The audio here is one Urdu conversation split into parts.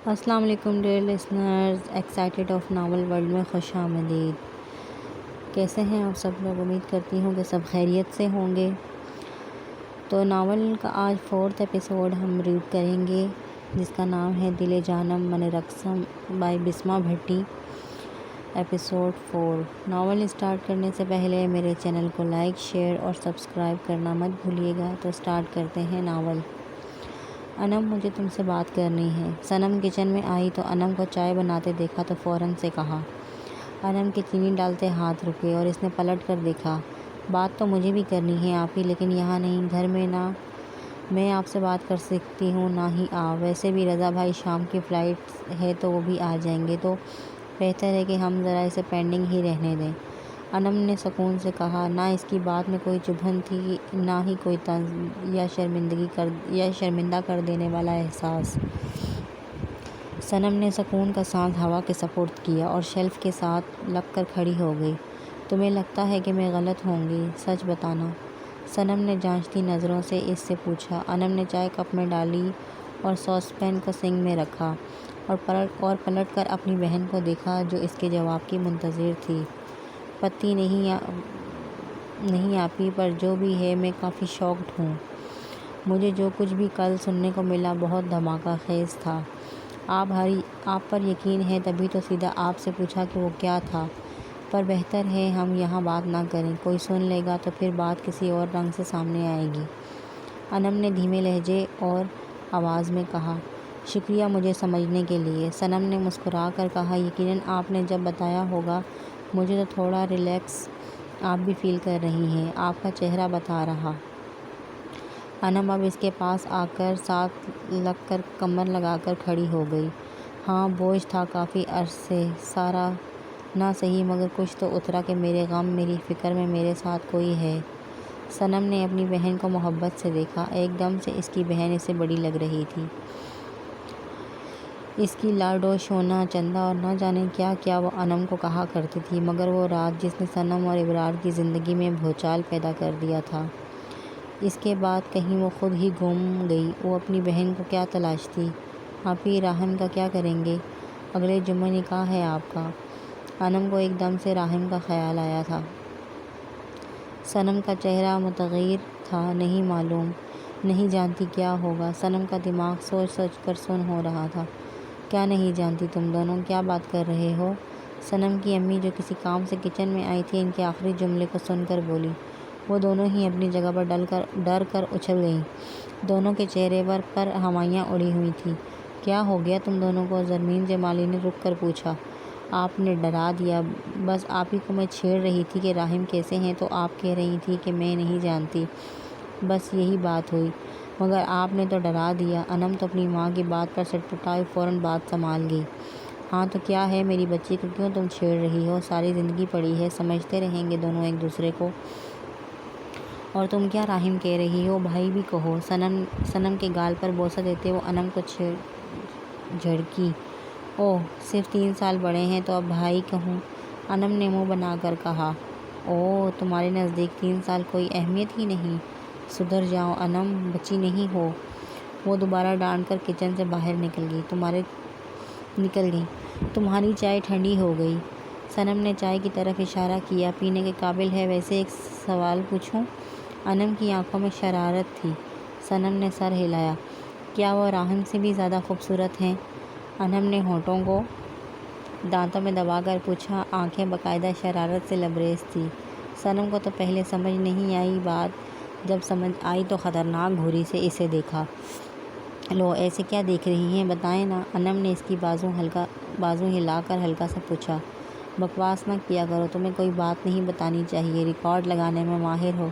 السلام علیکم dear listeners, excited of novel world میں خوش آمدید۔ کیسے ہیں آپ سب لوگ؟ امید کرتی ہوں کہ سب خیریت سے ہوں گے۔ تو ناول کا آج 4 ایپیسوڈ ہم ریڈ کریں گے، جس کا نام ہے دل جانم من رقصم by Bisma Bhatti, episode 4۔ Novel start کرنے سے پہلے میرے چینل کو لائک، شیئر اور سبسکرائب کرنا مت بھولیے گا۔ تو اسٹارٹ کرتے ہیں ناول۔ انم، مجھے تم سے بات کرنی ہے۔ صنم کچن میں آئی تو انم کو چائے بناتے دیکھا تو فوراً سے کہا۔ انم کے چینی ڈالتے ہاتھ رکے اور اس نے پلٹ کر دیکھا۔ بات تو مجھے بھی کرنی ہے آپ ہی، لیکن یہاں نہیں، گھر میں نہ میں آپ سے بات کر سکتی ہوں نہ ہی آپ۔ ویسے بھی رضا بھائی شام کی فلائٹ ہے تو وہ بھی آ جائیں گے، تو بہتر ہے کہ ہم ذرا اسے پینڈنگ ہی رہنے دیں۔ انم نے سکون سے کہا۔ نہ اس کی بات میں کوئی چبھن تھی، نہ ہی کوئی طنز یا شرمندہ کر دینے والا احساس۔ صنم نے سکون کا سانس ہوا کے سپرد کیا اور شیلف کے ساتھ لگ کر کھڑی ہو گئی۔ تمہیں لگتا ہے کہ میں غلط ہوں گی؟ سچ بتانا، صنم نے جانچتی نظروں سے اس سے پوچھا۔ انم نے چائے کپ میں ڈالی اور ساس پین کو سنک میں رکھا اور پلٹ کر اپنی بہن کو دیکھا جو اس کے جواب کی منتظر تھی۔ پتی نہیں آپی، پر جو بھی ہے میں کافی شاکڈ ہوں۔ مجھے جو کچھ بھی کل سننے کو ملا بہت دھماکہ خیز تھا۔ آپ پر یقین ہے تبھی تو سیدھا آپ سے پوچھا کہ وہ کیا تھا، پر بہتر ہے ہم یہاں بات نہ کریں، کوئی سن لے گا تو پھر بات کسی اور رنگ سے سامنے آئے گی۔ انم نے دھیمے لہجے اور آواز میں کہا۔ شکریہ مجھے سمجھنے کے لیے، صنم نے مسکرا کر کہا۔ یقیناً آپ نے جب بتایا ہوگا مجھے تو تھوڑا ریلیکس آپ بھی فیل کر رہی ہیں، آپ کا چہرہ بتا رہا۔ انم اب اس کے پاس آ کر ساتھ لگ کر کمر لگا کر کھڑی ہو گئی۔ ہاں، بوجھ تھا کافی عرصے، سارا نہ صحیح مگر کچھ تو اترا کہ میرے غم، میری فکر میں میرے ساتھ کوئی ہے۔ صنم نے اپنی بہن کو محبت سے دیکھا۔ ایک دم سے اس کی بہن اسے بڑی لگ رہی تھی۔ اس کی لاڈو، شونا، چندا اور نہ جانے کیا کیا وہ انم کو کہا کرتی تھی، مگر وہ رات جس نے صنم اور ابرار کی زندگی میں بھوچال پیدا کر دیا تھا، اس کے بعد کہیں وہ خود ہی گم گئی۔ وہ اپنی بہن کو کیا تلاشتی؟ آپی، راہم کا کیا کریں گے؟ اگلے جمعے نکاح ہے آپ کا۔ انم کو ایک دم سے راہم کا خیال آیا تھا۔ صنم کا چہرہ متغیر تھا۔ نہیں معلوم، نہیں جانتی کیا ہوگا۔ صنم کا دماغ سوچ سوچ کر سن ہو رہا تھا۔ کیا نہیں جانتی؟ تم دونوں کیا بات کر رہے ہو؟ صنم کی امی جو کسی کام سے کچن میں آئی تھی ان کے آخری جملے کو سن کر بولی۔ وہ دونوں ہی اپنی جگہ پر ڈر کر اچھل گئیں۔ دونوں کے چہرے پر ہمائیاں اڑی ہوئی تھیں۔ کیا ہو گیا تم دونوں کو؟ زرمین جمالی نے رک کر پوچھا۔ آپ نے ڈرا دیا۔ بس آپ ہی کو میں چھیڑ رہی تھی کہ راہم کیسے ہیں تو آپ کہہ رہی تھی کہ میں نہیں جانتی، بس یہی بات ہوئی، مگر آپ نے تو ڈرا دیا۔ انم تو اپنی ماں کی بات پر سٹپٹائی، فوراً بات سنبھال گئی۔ ہاں تو کیا ہے؟ میری بچی کو کیوں تم چھیڑ رہی ہو؟ ساری زندگی پڑی ہے، سمجھتے رہیں گے دونوں ایک دوسرے کو۔ اور تم کیا راہم کہہ رہی ہو؟ بھائی بھی کہو۔ صنم کے گال پر بوسہ دیتے وہ انم کو جھڑکی۔ اوہ، صرف 3 سال بڑے ہیں تو اب بھائی کہوں؟ انم نے منہ بنا کر کہا۔ اوہ، تمہارے نزدیک 3 سال کوئی اہمیت ہی نہیں؟ سدھر جاؤ انم، بچی نہیں ہو۔ وہ دوبارہ ڈانٹ کر کچن سے باہر نکل گئی۔ تمہاری چائے ٹھنڈی ہو گئی۔ صنم نے چائے کی طرف اشارہ کیا۔ پینے کے قابل ہے؟ ویسے ایک سوال پوچھوں؟ انم کی آنکھوں میں شرارت تھی۔ صنم نے سر ہلایا۔ کیا وہ راہم سے بھی زیادہ خوبصورت ہیں؟ انم نے ہونٹوں کو دانتوں میں دبا کر پوچھا۔ آنکھیں باقاعدہ شرارت سے لبریز تھیں۔ صنم کو تو پہلے سمجھ نہیں آئی بات، جب سمجھ آئی تو خطرناک گھوری سے اسے دیکھا۔ لو، ایسے کیا دیکھ رہی ہیں؟ بتائیں نا۔ انم نے اس کی بازو ہلا کر ہلکا سا پوچھا۔ بکواس نہ کیا کرو، تمہیں کوئی بات نہیں بتانی چاہیے، ریکارڈ لگانے میں ماہر ہو۔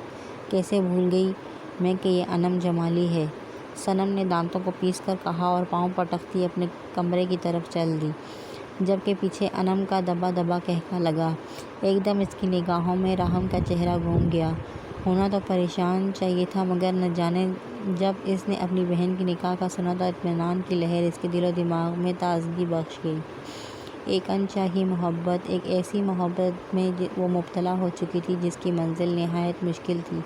کیسے بھول گئی میں کہ یہ انم جمالی ہے؟ صنم نے دانتوں کو پیس کر کہا اور پاؤں پٹکتی اپنے کمرے کی طرف چل دی، جبکہ پیچھے انم کا دبا دبا قہقہ لگا۔ ایک دم اس کی نگاہوں میں راہم کا چہرہ گھوم گیا۔ ہونا تو پریشان چاہیے تھا، مگر نہ جانے جب اس نے اپنی بہن کی نکاح کا سنا تو اطمینان کی لہر اس کے دل و دماغ میں تازگی بخش گئی۔ ایک انچاہی محبت، ایک ایسی محبت میں وہ مبتلا ہو چکی تھی جس کی منزل نہایت مشکل تھی۔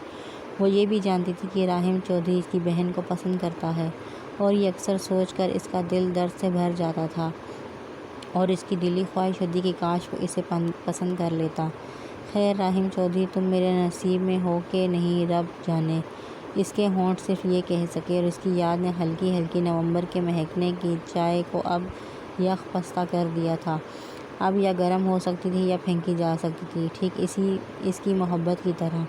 وہ یہ بھی جانتی تھی کہ راہم چودھری اس کی بہن کو پسند کرتا ہے اور یہ اکثر سوچ کر اس کا دل درد سے بھر جاتا تھا اور اس کی دلی خواہش ہوتی کہ کاش وہ اسے پسند کر لیتا۔ خیر رحیم چودھری، تم میرے نصیب میں ہو کہ نہیں رب جانے۔ اس کے ہونٹ صرف یہ کہہ سکے اور اس کی یاد نے ہلکی ہلکی نومبر کے مہکنے کی چائے کو اب یک پستہ کر دیا تھا۔ اب یا گرم ہو سکتی تھی یا پھینکی جا سکتی تھی، ٹھیک اس کی محبت کی طرح،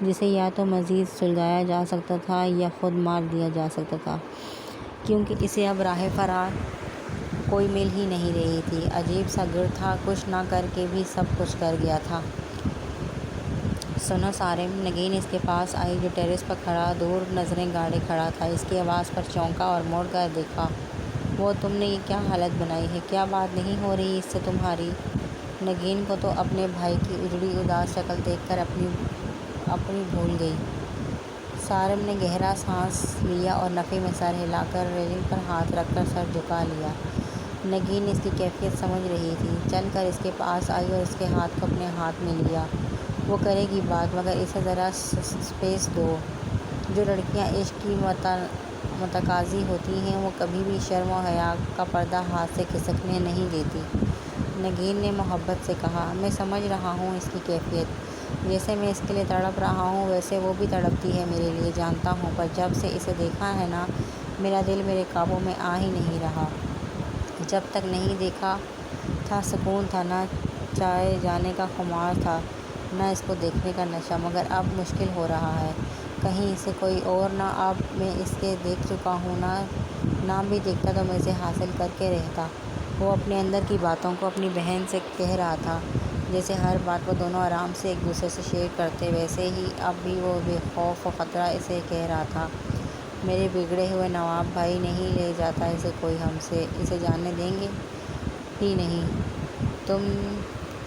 جسے یا تو مزید سلگایا جا سکتا تھا یا خود مار دیا جا سکتا تھا، کیونکہ اسے اب راہ فرار کوئی مل ہی نہیں رہی تھی۔ عجیب سا گر تھا، کچھ نہ کر کے بھی سب کچھ کر گیا تھا۔ سنو سارم، نگین اس کے پاس آئی جو ٹیرس پر کھڑا دور نظریں گاڑے کھڑا تھا۔ اس کی آواز پر چونکا اور مڑ کر دیکھا۔ وہ تم نے یہ کیا حالت بنائی ہے؟ کیا بات نہیں ہو رہی اس سے تمہاری؟ نگین کو تو اپنے بھائی کی اجڑی اداس شکل دیکھ کر اپنی بھول گئی۔ سارم نے گہرا سانس لیا اور نفی میں سر ہلا کر ریلنگ پر ہاتھ رکھ کر سر جھکا لیا۔ نگین اس کی کیفیت سمجھ رہی تھی، چل کر اس کے پاس آئی اور اس کے ہاتھ کو اپنے ہاتھ میں لیا۔ وہ کرے گی بات، مگر اسے ذرا سپیس دو۔ جو لڑکیاں عشق کی متقاضی ہوتی ہیں وہ کبھی بھی شرم و حیا کا پردہ ہاتھ سے کھسکنے نہیں دیتی۔ نگین نے محبت سے کہا، میں سمجھ رہا ہوں اس کی کیفیت۔ جیسے میں اس کے لیے تڑپ رہا ہوں ویسے وہ بھی تڑپتی ہے میرے لیے، جانتا ہوں، پر جب سے اسے دیکھا ہے نا، میرا دل میرے قابو میں آ ہی نہیں رہا۔ جب تک نہیں دیکھا تھا سکون تھا، نہ چائے جانے کا خمار تھا، نہ اس کو دیکھنے کا نشہ، مگر اب مشکل ہو رہا ہے۔ کہیں اسے کوئی اور نہ، اب میں اس کے دیکھ چکا ہوں، نہ بھی دیکھتا تو میں اسے حاصل کر کے رہتا۔ وہ اپنے اندر کی باتوں کو اپنی بہن سے کہہ رہا تھا، جیسے ہر بات وہ دونوں آرام سے ایک دوسرے سے شیئر کرتے، ویسے ہی اب بھی وہ بے خوف و خطرہ اسے کہہ رہا تھا، میرے بگڑے ہوئے نواب بھائی، نہیں لے جاتا اسے کوئی ہم سے، اسے جانے دیں گے ہی نہیں۔ تم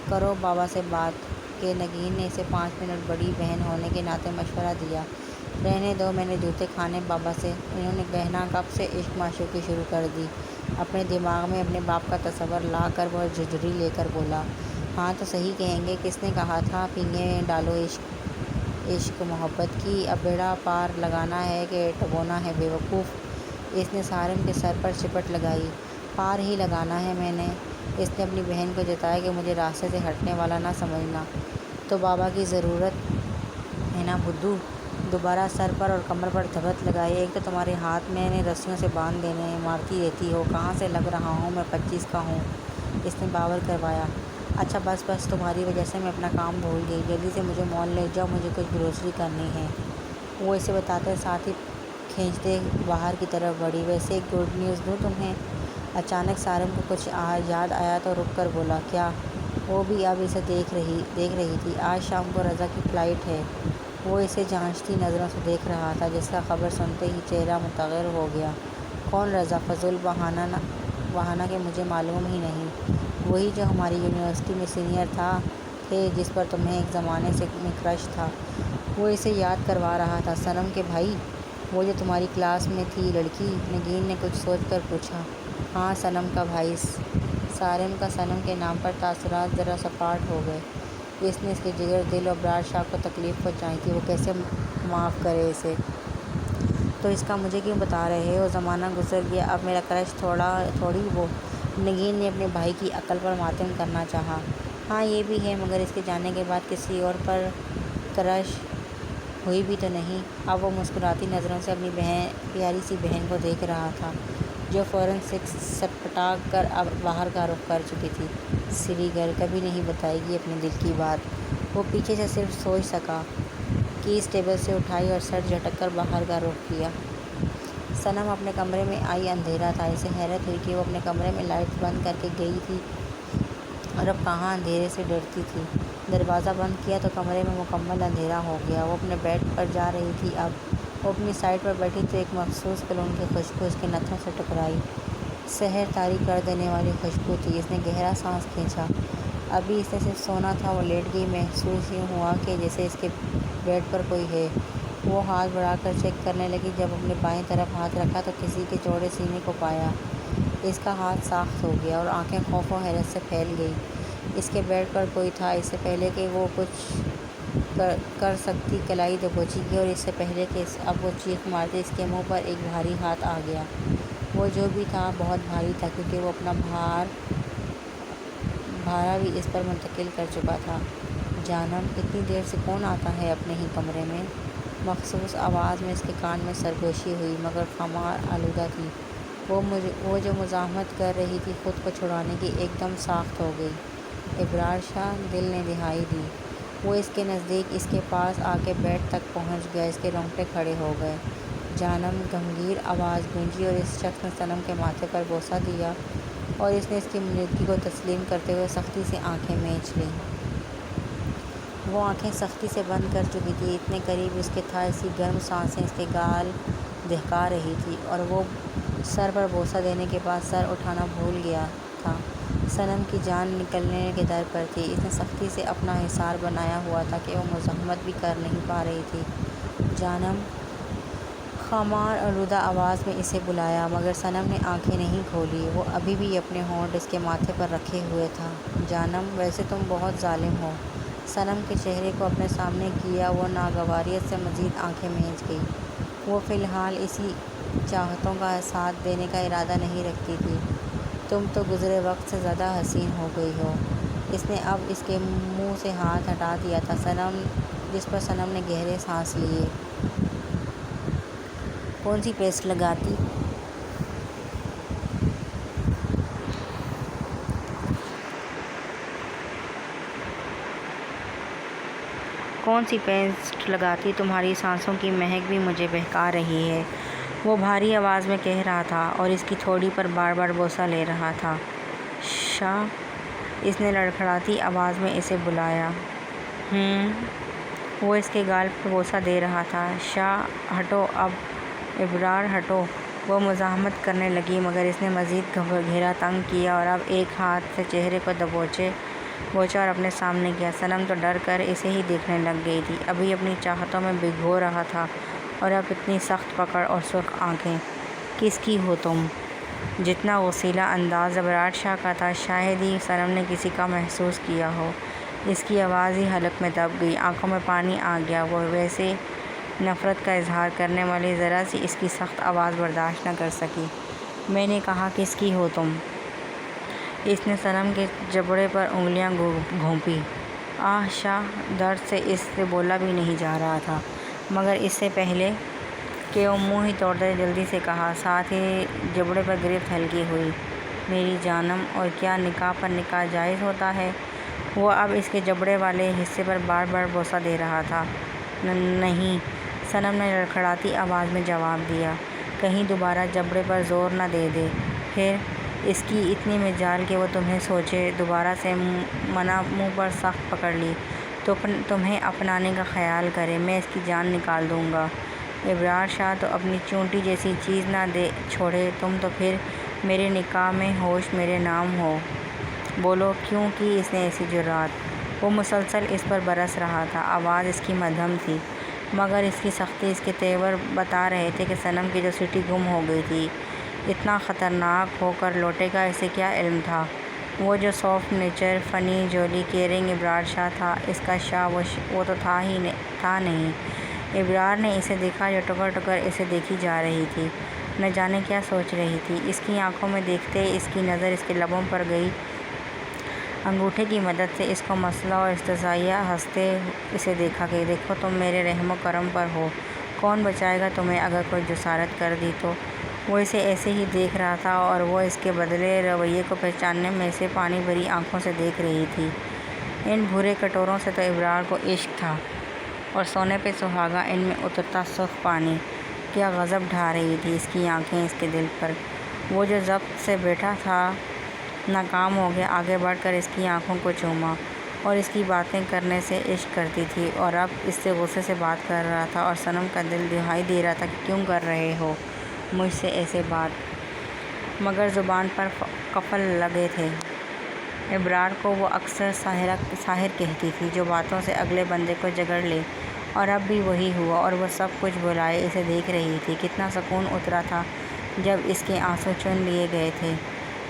کرو بابا سے بات۔ کہ نگین نے اسے 5 منٹ بڑی بہن ہونے کے ناطے مشورہ دیا۔ رہنے دو، میں نے جوتے کھانے بابا سے۔ انہوں نے کہنا کب سے عشق معشوقی شروع کر دی۔ اپنے دماغ میں اپنے باپ کا تصور لا کر وہ جھرجھری لے کر بولا، ہاں تو صحیح کہیں گے، کس نے کہا تھا پینگے میں ڈالو عشق محبت کی، اب بیڑا پار لگانا ہے کہ ڈبونا ہے بے وقوف۔ اس نے سارم کے سر پر چپٹ لگائی، پار ہی لگانا ہے میں نے۔ اس نے اپنی بہن کو جتایا کہ مجھے راستے سے ہٹنے والا نہ سمجھنا۔ تو بابا کی ضرورت ہے نا بدھو؟ دوبارہ سر پر اور کمر پر دھبت لگائی، ایک تو تمہارے ہاتھ میں نے رسیوں سے باندھ دینے، مارتی رہتی ہو، کہاں سے لگ رہا ہوں میں 25 کا ہوں؟ اس نے باور کروایا۔ اچھا بس تمہاری وجہ سے میں اپنا کام بھول گئی، جلدی سے مجھے مال لے جاؤ، مجھے کچھ گروسری کرنی ہے۔ وہ اسے بتاتے ساتھ ہی کھینچتے باہر کی طرف بڑھی۔ ویسے ایک گڈ نیوز دوں تمہیں؟ اچانک سارم کو کچھ یاد آیا تو رک کر بولا، کیا؟ وہ بھی اب اسے دیکھ رہی تھی۔ آج شام کو رضا کی فلائٹ ہے۔ وہ اسے جانچتی نظروں سے دیکھ رہا تھا، جس کا خبر سنتے ہی چہرہ متغیر ہو گیا۔ کون رضا؟ فضول بہانہ کہ مجھے معلوم ہی نہیں۔ وہی جو ہماری یونیورسٹی میں سینئر تھے، جس پر تمہیں ایک زمانے سے میں کرش تھا۔ وہ اسے یاد کروا رہا تھا۔ صنم کے بھائی؟ وہ جو تمہاری کلاس میں تھی لڑکی؟ نگین نے کچھ سوچ کر پوچھا۔ ہاں، صنم کا بھائی۔ سارم کا صنم کے نام پر تاثرات ذرا سپاٹ ہو گئے۔ اس نے اس کے جگر، دل اور براٹ شاہ کو تکلیف پہنچائی تھی، وہ کیسے معاف کرے اسے؟ تو اس کا مجھے کیوں بتا رہے ہو؟ زمانہ گزر گیا، اب میرا کرش تھوڑی وہ۔ نگین نے اپنے بھائی کی عقل پر ماتم کرنا چاہا۔ ہاں یہ بھی ہے، مگر اس کے جانے کے بعد کسی اور پر کرش ہوئی بھی تو نہیں؟ اب وہ مسکراتی نظروں سے اپنی پیاری سی بہن کو دیکھ رہا تھا، جو فوراً سٹپٹا کر اب باہر کا رخ کر چکی تھی۔ سری گرل کبھی نہیں بتائے گی اپنے دل کی بات۔ وہ پیچھے سے صرف سوچ سکا۔ کیس ٹیبل سے اٹھائی اور سر جھٹک کر باہر کا رخ کیا۔ صنم اپنے کمرے میں آئی، اندھیرا تھا۔ اسے حیرت ہوئی کہ وہ اپنے کمرے میں لائٹ بند کر کے گئی تھی اور اب کہاں اندھیرے سے ڈرتی تھی۔ دروازہ بند کیا تو کمرے میں مکمل اندھیرا ہو گیا۔ وہ اپنے بیڈ پر جا رہی تھی۔ اب وہ اپنی سائٹ پر بیٹھی تو ایک مخصوص کلون کی خوشبو اس کے نتھوں سے ٹکرائی۔ سحر طاری کر دینے والی خوشبو تھی۔ اس نے گہرا سانس کھینچا۔ ابھی اس نے صرف سونا تھا۔ وہ لیٹ گئی، محسوس یوں ہوا کہ جیسے اس کے بیڈ پر کوئی ہے۔ وہ ہاتھ بڑھا کر چیک کرنے لگی۔ جب اپنے بائیں طرف ہاتھ رکھا تو کسی کے چوڑے سینے کو پایا۔ اس کا ہاتھ ساخت ہو گیا اور آنکھیں خوف و حیرت سے پھیل گئی۔ اس کے بیڈ پر کوئی تھا۔ اس سے پہلے کہ وہ کچھ کر سکتی کلائی دبوچی کی، اور اس سے پہلے کہ اب وہ چیخ مارتے اس کے منہ پر ایک بھاری ہاتھ آ گیا۔ وہ جو بھی تھا بہت بھاری تھا، کیونکہ وہ اپنا بھارا بھی اس پر منتقل کر چکا تھا۔ جانم، اتنی دیر سے کون آتا ہے اپنے ہی کمرے میں؟ مخصوص آواز میں اس کے کان میں سرگوشی ہوئی، مگر خمار آلودہ تھی۔ وہ جو مزاحمت کر رہی تھی خود کو چھڑانے کی ایک دم ساخت ہو گئی۔ ابرار شاہ، دل نے دہائی دی۔ وہ اس کے نزدیک، اس کے پاس آ کے بیڈ تک پہنچ گیا۔ اس کے رونگٹے کھڑے ہو گئے۔ جانم، گمگیر آواز گونجی اور اس شخص نے صنم کے ماتھے پر بوسہ دیا، اور اس نے اس کی موجودگی کو تسلیم کرتے ہوئے سختی سے آنکھیں مینچ لیں۔ وہ آنکھیں سختی سے بند کر چکی تھی، اتنے قریب اس کے تھا، اس کی گرم سانسیں اس کے گال دہکا رہی تھی، اور وہ سر پر بوسہ دینے کے بعد سر اٹھانا بھول گیا تھا۔ صنم کی جان نکلنے کے در پر تھی۔ اس نے سختی سے اپنا حصار بنایا ہوا تھا کہ وہ مزاحمت بھی کر نہیں پا رہی تھی۔ جانم، خمار آلودہ آواز میں اسے بلایا، مگر صنم نے آنکھیں نہیں کھولی۔ وہ ابھی بھی اپنے ہونٹ اس کے ماتھے پر رکھے ہوئے تھا۔ جانم، ویسے تم بہت ظالم ہو۔ صنم کے چہرے کو اپنے سامنے کیا، وہ ناگواریت سے مزید آنکھیں مینچ گئی۔ وہ فی الحال اسی چاہتوں کا ساتھ دینے کا ارادہ نہیں رکھتی تھی۔ تم تو گزرے وقت سے زیادہ حسین ہو گئی ہو۔ اس نے اب اس کے منہ سے ہاتھ ہٹا دیا تھا، جس پر صنم نے گہرے سانس لیے۔ کون سی پیسٹ لگاتی؟ کون سی پیسٹ لگاتی؟ تمہاری سانسوں کی مہک بھی مجھے بہکا رہی ہے، وہ بھاری آواز میں کہہ رہا تھا، اور اس کی تھوڑی پر بار بار بوسہ لے رہا تھا۔ شاہ، اس نے لڑکھڑاتی آواز میں اسے بلایا۔ وہ اس کے گال پر بوسہ دے رہا تھا۔ شاہ، ہٹو اب۔ ابرار، ہٹو۔ وہ مزاحمت کرنے لگی، مگر اس نے مزید گھیرا تنگ کیا، اور اب ایک ہاتھ سے چہرے کو دبوچا اور اپنے سامنے کیا۔ صنم تو ڈر کر اسے ہی دیکھنے لگ گئی تھی، ابھی اپنی چاہتوں میں بھگو رہا تھا، اور اب اتنی سخت پکڑ اور سرخ آنکھیں۔ کس کی ہو تم؟ جتنا غصیلا انداز ابرار شاہ کا تھا، شاید ہی صنم نے کسی کا محسوس کیا ہو۔ اس کی آواز ہی حلق میں دب گئی، آنکھوں میں پانی آ گیا۔ وہ ویسے نفرت کا اظہار کرنے والی ذرا سی اس کی سخت آواز برداشت نہ کر سکی۔ میں نے کہا، کس کی ہو تم؟ اس نے صنم کے جبڑے پر انگلیاں گھونپی۔ آہ! شاہ، درد سے اس سے بولا بھی نہیں جا رہا تھا، مگر اس سے پہلے کہ وہ منہ ہی توڑ دے جلدی سے کہا، ساتھ ہی جبڑے پر گرفت ہلکی ہوئی۔ میری جانم، اور کیا نکاح پر نکاح جائز ہوتا ہے؟ وہ اب اس کے جبڑے والے حصے پر بار بار بوسہ دے رہا تھا۔ نہیں، صنم نے لڑکھڑاتی آواز میں جواب دیا۔ کہیں دوبارہ جبڑے پر زور نہ دے دے۔ پھر اس کی اتنی مجال کہ وہ تمہیں سوچے۔ دوبارہ سے منہ پر سخت پکڑ لی تو تمہیں اپنانے کا خیال کرے، میں اس کی جان نکال دوں گا۔ ابرار شاہ تو اپنی چونٹی جیسی چیز نہ دے چھوڑے، تم تو پھر میرے نکاح میں ہوش میرے نام ہو۔ بولو، کیوں کی اس نے ایسی جرأت؟ وہ مسلسل اس پر برس رہا تھا، آواز اس کی مدھم تھی، مگر اس کی سختی، اس کے تیور بتا رہے تھے کہ صنم کی جو سٹی گم ہو گئی تھی، اتنا خطرناک ہو کر لوٹے گا، اسے کیا علم تھا؟ وہ جو سافٹ نیچر، فنی، جولی، کیئرنگ ابرار شاہ تھا، اس کا شاہ وہ تو تھا نہیں۔ ابرار نے اسے دیکھا جو ٹکر ٹکر اسے دیکھی جا رہی تھی، نہ جانے کیا سوچ رہی تھی۔ اس کی آنکھوں میں دیکھتے اس کی نظر اس کے لبوں پر گئی، انگوٹھے کی مدد سے اس کو مسئلہ اور استضاعیہ ہنستے اسے دیکھا کہ دیکھو تم میرے رحم و کرم پر ہو، کون بچائے گا تمہیں اگر کوئی جسارت کر دی تو۔ وہ اسے ایسے ہی دیکھ رہا تھا، اور وہ اس کے بدلے رویے کو پہچاننے میں اسے پانی بھری آنکھوں سے دیکھ رہی تھی۔ ان بھورے کٹوروں سے تو ابرار کو عشق تھا، اور سونے پہ سہاگا، ان میں اترتا سرخ پانی۔ کیا غضب ڈھا رہی تھی اس کی آنکھیں اس کے دل پر۔ وہ جو ضبط سے بیٹھا تھا ناکام ہو گیا، آگے بڑھ کر اس کی آنکھوں کو چوما، اور اس کی باتیں کرنے سے عشق کرتی تھی، اور اب اس سے غصے سے بات کر رہا تھا، اور صنم کا دل دہائی دے رہا تھا کہ کیوں کر رہے ہو مجھ سے ایسے بات، مگر زبان پر قفل لگے تھے۔ ابرار کو وہ اکثر ساحر کہتی تھی، جو باتوں سے اگلے بندے کو جگڑ لے، اور اب بھی وہی ہوا، اور وہ سب کچھ بھلائے اسے دیکھ رہی تھی۔ کتنا سکون اترا تھا جب اس کے آنسو چن لیے گئے تھے۔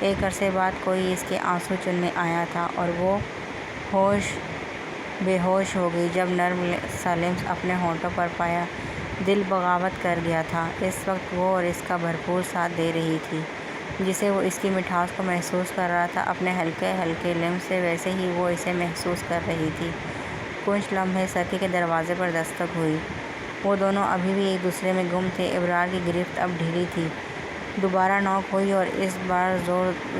ایک عرصے بعد کوئی اس کے آنسو چننے آیا تھا، اور وہ ہوش بے ہوش ہو گئی جب نرم سا لمس اپنے ہونٹوں پر پایا۔ دل بغاوت کر گیا تھا۔ اس وقت وہ اور اس کا بھرپور ساتھ دے رہی تھی، جسے وہ اس کی مٹھاس کو محسوس کر رہا تھا اپنے ہلکے ہلکے لمس سے، ویسے ہی وہ اسے محسوس کر رہی تھی۔ کچھ لمحے سرکے کے دروازے پر دستک ہوئی۔ وہ دونوں ابھی بھی ایک دوسرے میں گم تھے۔ ابرار کی گرفت اب ڈھیلی تھی۔ دوبارہ نوک ہوئی اور اس بار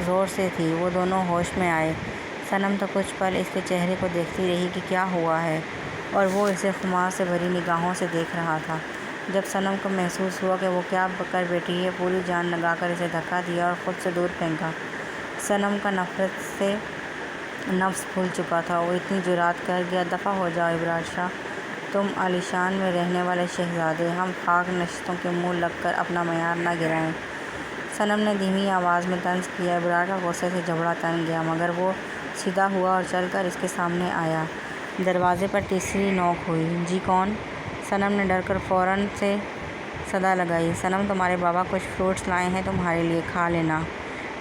زور سے تھی۔ وہ دونوں ہوش میں آئے۔ صنم تو کچھ پل اس کے چہرے کو دیکھتی رہی کہ کیا ہوا ہے، اور وہ اسے خمار سے بھری نگاہوں سے دیکھ رہا تھا۔ جب صنم کو محسوس ہوا کہ وہ کیا کر بیٹھی ہے، پوری جان لگا کر اسے دھکا دیا اور خود سے دور پھینکا۔ صنم کا نفرت سے نفس پھول چکا تھا۔ وہ اتنی جرأت کر گیا، دفع ہو جاؤ ابرار شاہ، تم عالیشان میں رہنے والے شہزادے، ہم خاک نشستوں کے منہ لگ کر اپنا معیار نہ گرائیں۔ صنم نے دھیمی آواز میں طنز کیا۔ ابرار کا غصے سے جبڑا تن گیا، مگر وہ سیدھا ہوا اور چل کر اس کے سامنے آیا۔ دروازے پر تیسری نوک ہوئی۔ جی کون؟ صنم نے ڈر کر فوراً سے صدا لگائی۔ صنم تمہارے بابا کچھ فروٹس لائے ہیں تمہارے لیے، کھا لینا۔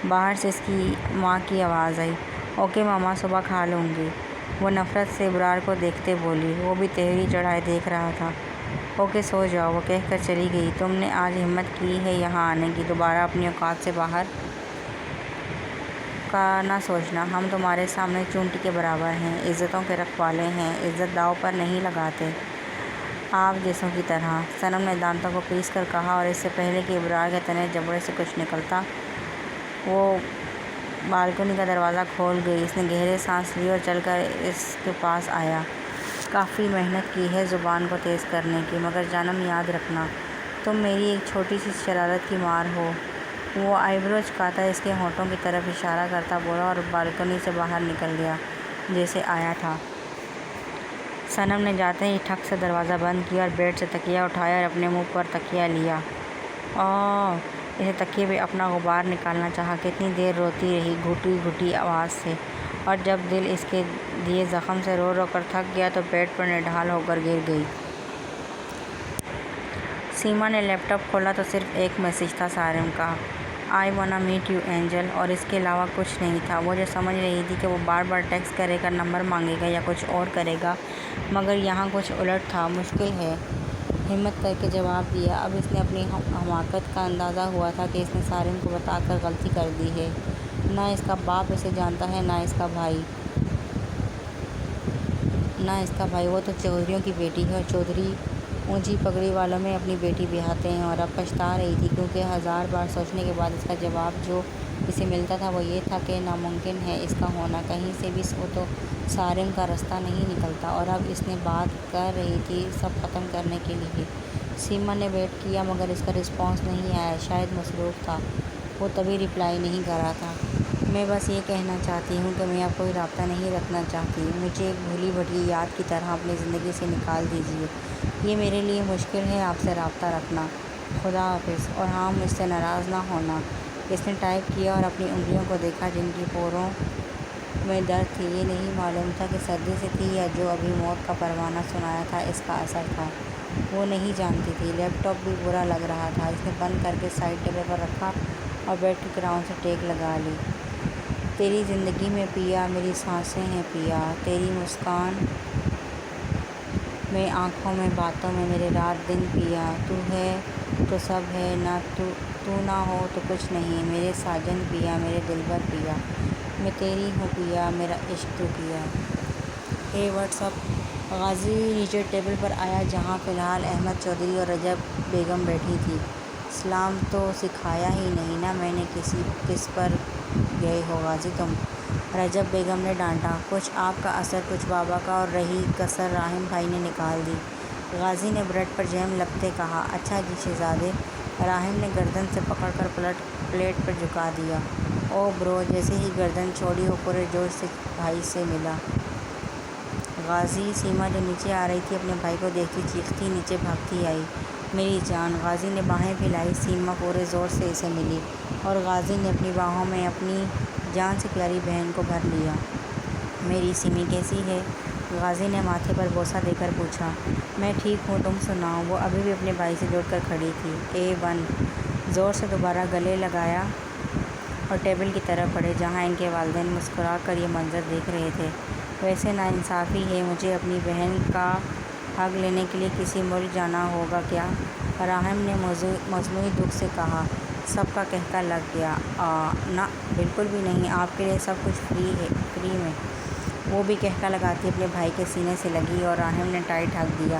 باہر سے اس کی ماں کی آواز آئی۔ اوکے ماما، صبح کھا لوں گی، وہ نفرت سے ابرار کو دیکھتے بولی۔ وہ بھی تہری چڑھائے دیکھ رہا تھا۔ اوکے سو جاؤ، وہ کہہ کر چلی گئی۔ تم نے آج ہمت کی ہے یہاں آنے کی، دوبارہ اپنی اوقات سے باہر کا نہ سوچنا۔ ہم تمہارے سامنے چونٹی کے برابر ہیں، عزتوں کے رکھوالے ہیں، عزت داؤ پر نہیں لگاتے، آپ جیسوں کی طرح، صنم نے دانتوں کو پیس کر کہا، اور اس سے پہلے کہ ابرار کے تنے جبڑے سے کچھ نکلتا وہ بالکنی کا دروازہ کھول گئی۔ اس نے گہرے سانس لی اور چل کر اس کے پاس آیا۔ کافی محنت کی ہے زبان کو تیز کرنے کی، مگر جانم یاد رکھنا، تم میری ایک چھوٹی سی شرارت کی مار ہو۔ وہ آئی برو چکاتا اس کے ہونٹوں کی طرف اشارہ کرتا بولا اور بالکنی سے باہر نکل گیا جیسے آیا تھا۔ صنم نے جاتے ہی ٹھک سے دروازہ بند کیا اور بیڈ سے تکیہ اٹھایا اور اپنے منہ پر تکیہ لیا۔ اسے تکیے پہ اپنا غبار نکالنا چاہا۔ کتنی دیر روتی رہی گھٹی گھٹی آواز سے، اور جب دل اس کے دیے زخم سے رو رو کر تھک گیا تو بیڈ پر نڈھال ہو کر گر گئی۔ سیما نے لیپ ٹاپ کھولا تو صرف ایک میسج تھا سارم کا، آئی وانا میٹ یو اینجل، اور اس کے علاوہ کچھ نہیں تھا۔ وہ جو سمجھ رہی تھی کہ وہ بار بار ٹیکسٹ کرے گا، نمبر مانگے گا یا کچھ اور کرے گا، مگر یہاں کچھ الٹ تھا۔ مشکل ہے، ہمت کر کے جواب دیا۔ اب اس نے اپنی حماقت کا اندازہ ہوا تھا کہ اس نے سارم کو بتا کر غلطی کر دی ہے۔ نہ اس کا باپ اسے جانتا ہے، نہ اس کا بھائی، وہ تو چودھریوں کی بیٹی ہے، اور چودھری اونچی پگڑی والوں میں اپنی بیٹی بیاہتے ہیں۔ اور اب پچھتا رہی تھی، کیونکہ ہزار بار سوچنے کے بعد اس کا جواب جو اسے ملتا تھا وہ یہ تھا کہ ناممکن ہے اس کا ہونا، کہیں سے بھی وہ تو سارم کا رستہ نہیں نکلتا۔ اور اب اس نے بات کر رہی تھی سب ختم کرنے کے لیے۔ سیما نے ویٹ کیا، مگر اس کا رسپانس نہیں آیا، شاید مصروف تھا، وہ تبھی رپلائی نہیں کر رہا تھا۔ میں بس یہ کہنا چاہتی ہوں کہ میں اب کوئی رابطہ نہیں رکھنا چاہتی، مجھے ایک بھولی بھٹکی یاد کی طرح اپنی زندگی سے نکال دیجیے، یہ میرے لیے مشکل ہے آپ سے رابطہ رکھنا، خدا حافظ، اور ہاں مجھ سے ناراض نہ ہونا۔ اس نے ٹائپ کیا اور اپنی انگلیوں کو دیکھا جن کی پوروں میں درد تھی۔ یہ نہیں معلوم تھا کہ سردی سے تھی یا جو ابھی موت کا پروانہ سنایا تھا اس کا اثر تھا، وہ نہیں جانتی تھی۔ لیپ ٹاپ بھی برا لگ رہا تھا۔ اس نے بند کر کے سائڈ ٹیبل پر رکھا اور بیڈ کی کراؤن سے ٹیک لگا لی۔ تیری زندگی میں پیا، میری سانسیں ہیں پیا، تیری مسکان میں، آنکھوں میں، باتوں میں، میرے رات دن پیا، تو ہے تو سب ہے، نہ تو نہ ہو تو کچھ نہیں، میرے ساجن پیا، میرے دلبر پیا، میں تیری ہوں پیا، میرا عشق تو پیا۔ What's up. غازی نیچے ٹیبل پر آیا جہاں فی الحال احمد چودھری اور رجب بیگم بیٹھی تھی۔ سلام تو سکھایا ہی نہیں نا میں نے، کس پر گئے ہو غازی تم؟ رجب بیگم نے ڈانٹا۔ کچھ آپ کا اثر، کچھ بابا کا، اور رہی کسر راہم بھائی نے نکال دی۔ غازی نے بریڈ پر جیم لگتے کہا۔ اچھا جی شہزادے۔ راہم نے گردن سے پکڑ کر پلیٹ پر جھکا دیا۔ او برو، جیسے ہی گردن چھوڑی وہ پورے جوش سے بھائی سے ملا۔ غازی، سیما جو نیچے آ رہی تھی اپنے بھائی کو دیکھتی چیختی نیچے بھاگتی آئی۔ میری جان۔ غازی نے باہیں پھیلائی، سیما پورے زور سے اسے ملی، اور غازی نے اپنی باہوں میں اپنی جان سے پیاری بہن کو بھر لیا۔ میری سیمی کیسی ہے؟ غازی نے ماتھے پر بوسہ دے کر پوچھا۔ میں ٹھیک ہوں، تم سناؤ؟ وہ ابھی بھی اپنے بھائی سے جڑ کر کھڑی تھی۔ A1 زور سے دوبارہ گلے لگایا اور ٹیبل کی طرف بڑھے جہاں ان کے والدین مسکرا کر یہ منظر دیکھ رہے تھے۔ ویسے ناانصافی ہے، مجھے اپنی بہن کا حق لینے کے لیے کسی ملک جانا ہوگا کیا؟ راحم نے مصنوعی دکھ سے کہا۔ سب کا قہقہ لگ گیا۔ نہ، بالکل بھی نہیں، آپ کے لیے سب کچھ فری میں۔ وہ بھی قہقہ لگاتی اپنے بھائی کے سینے سے لگی اور راحم نے ٹائٹ ہگ دیا۔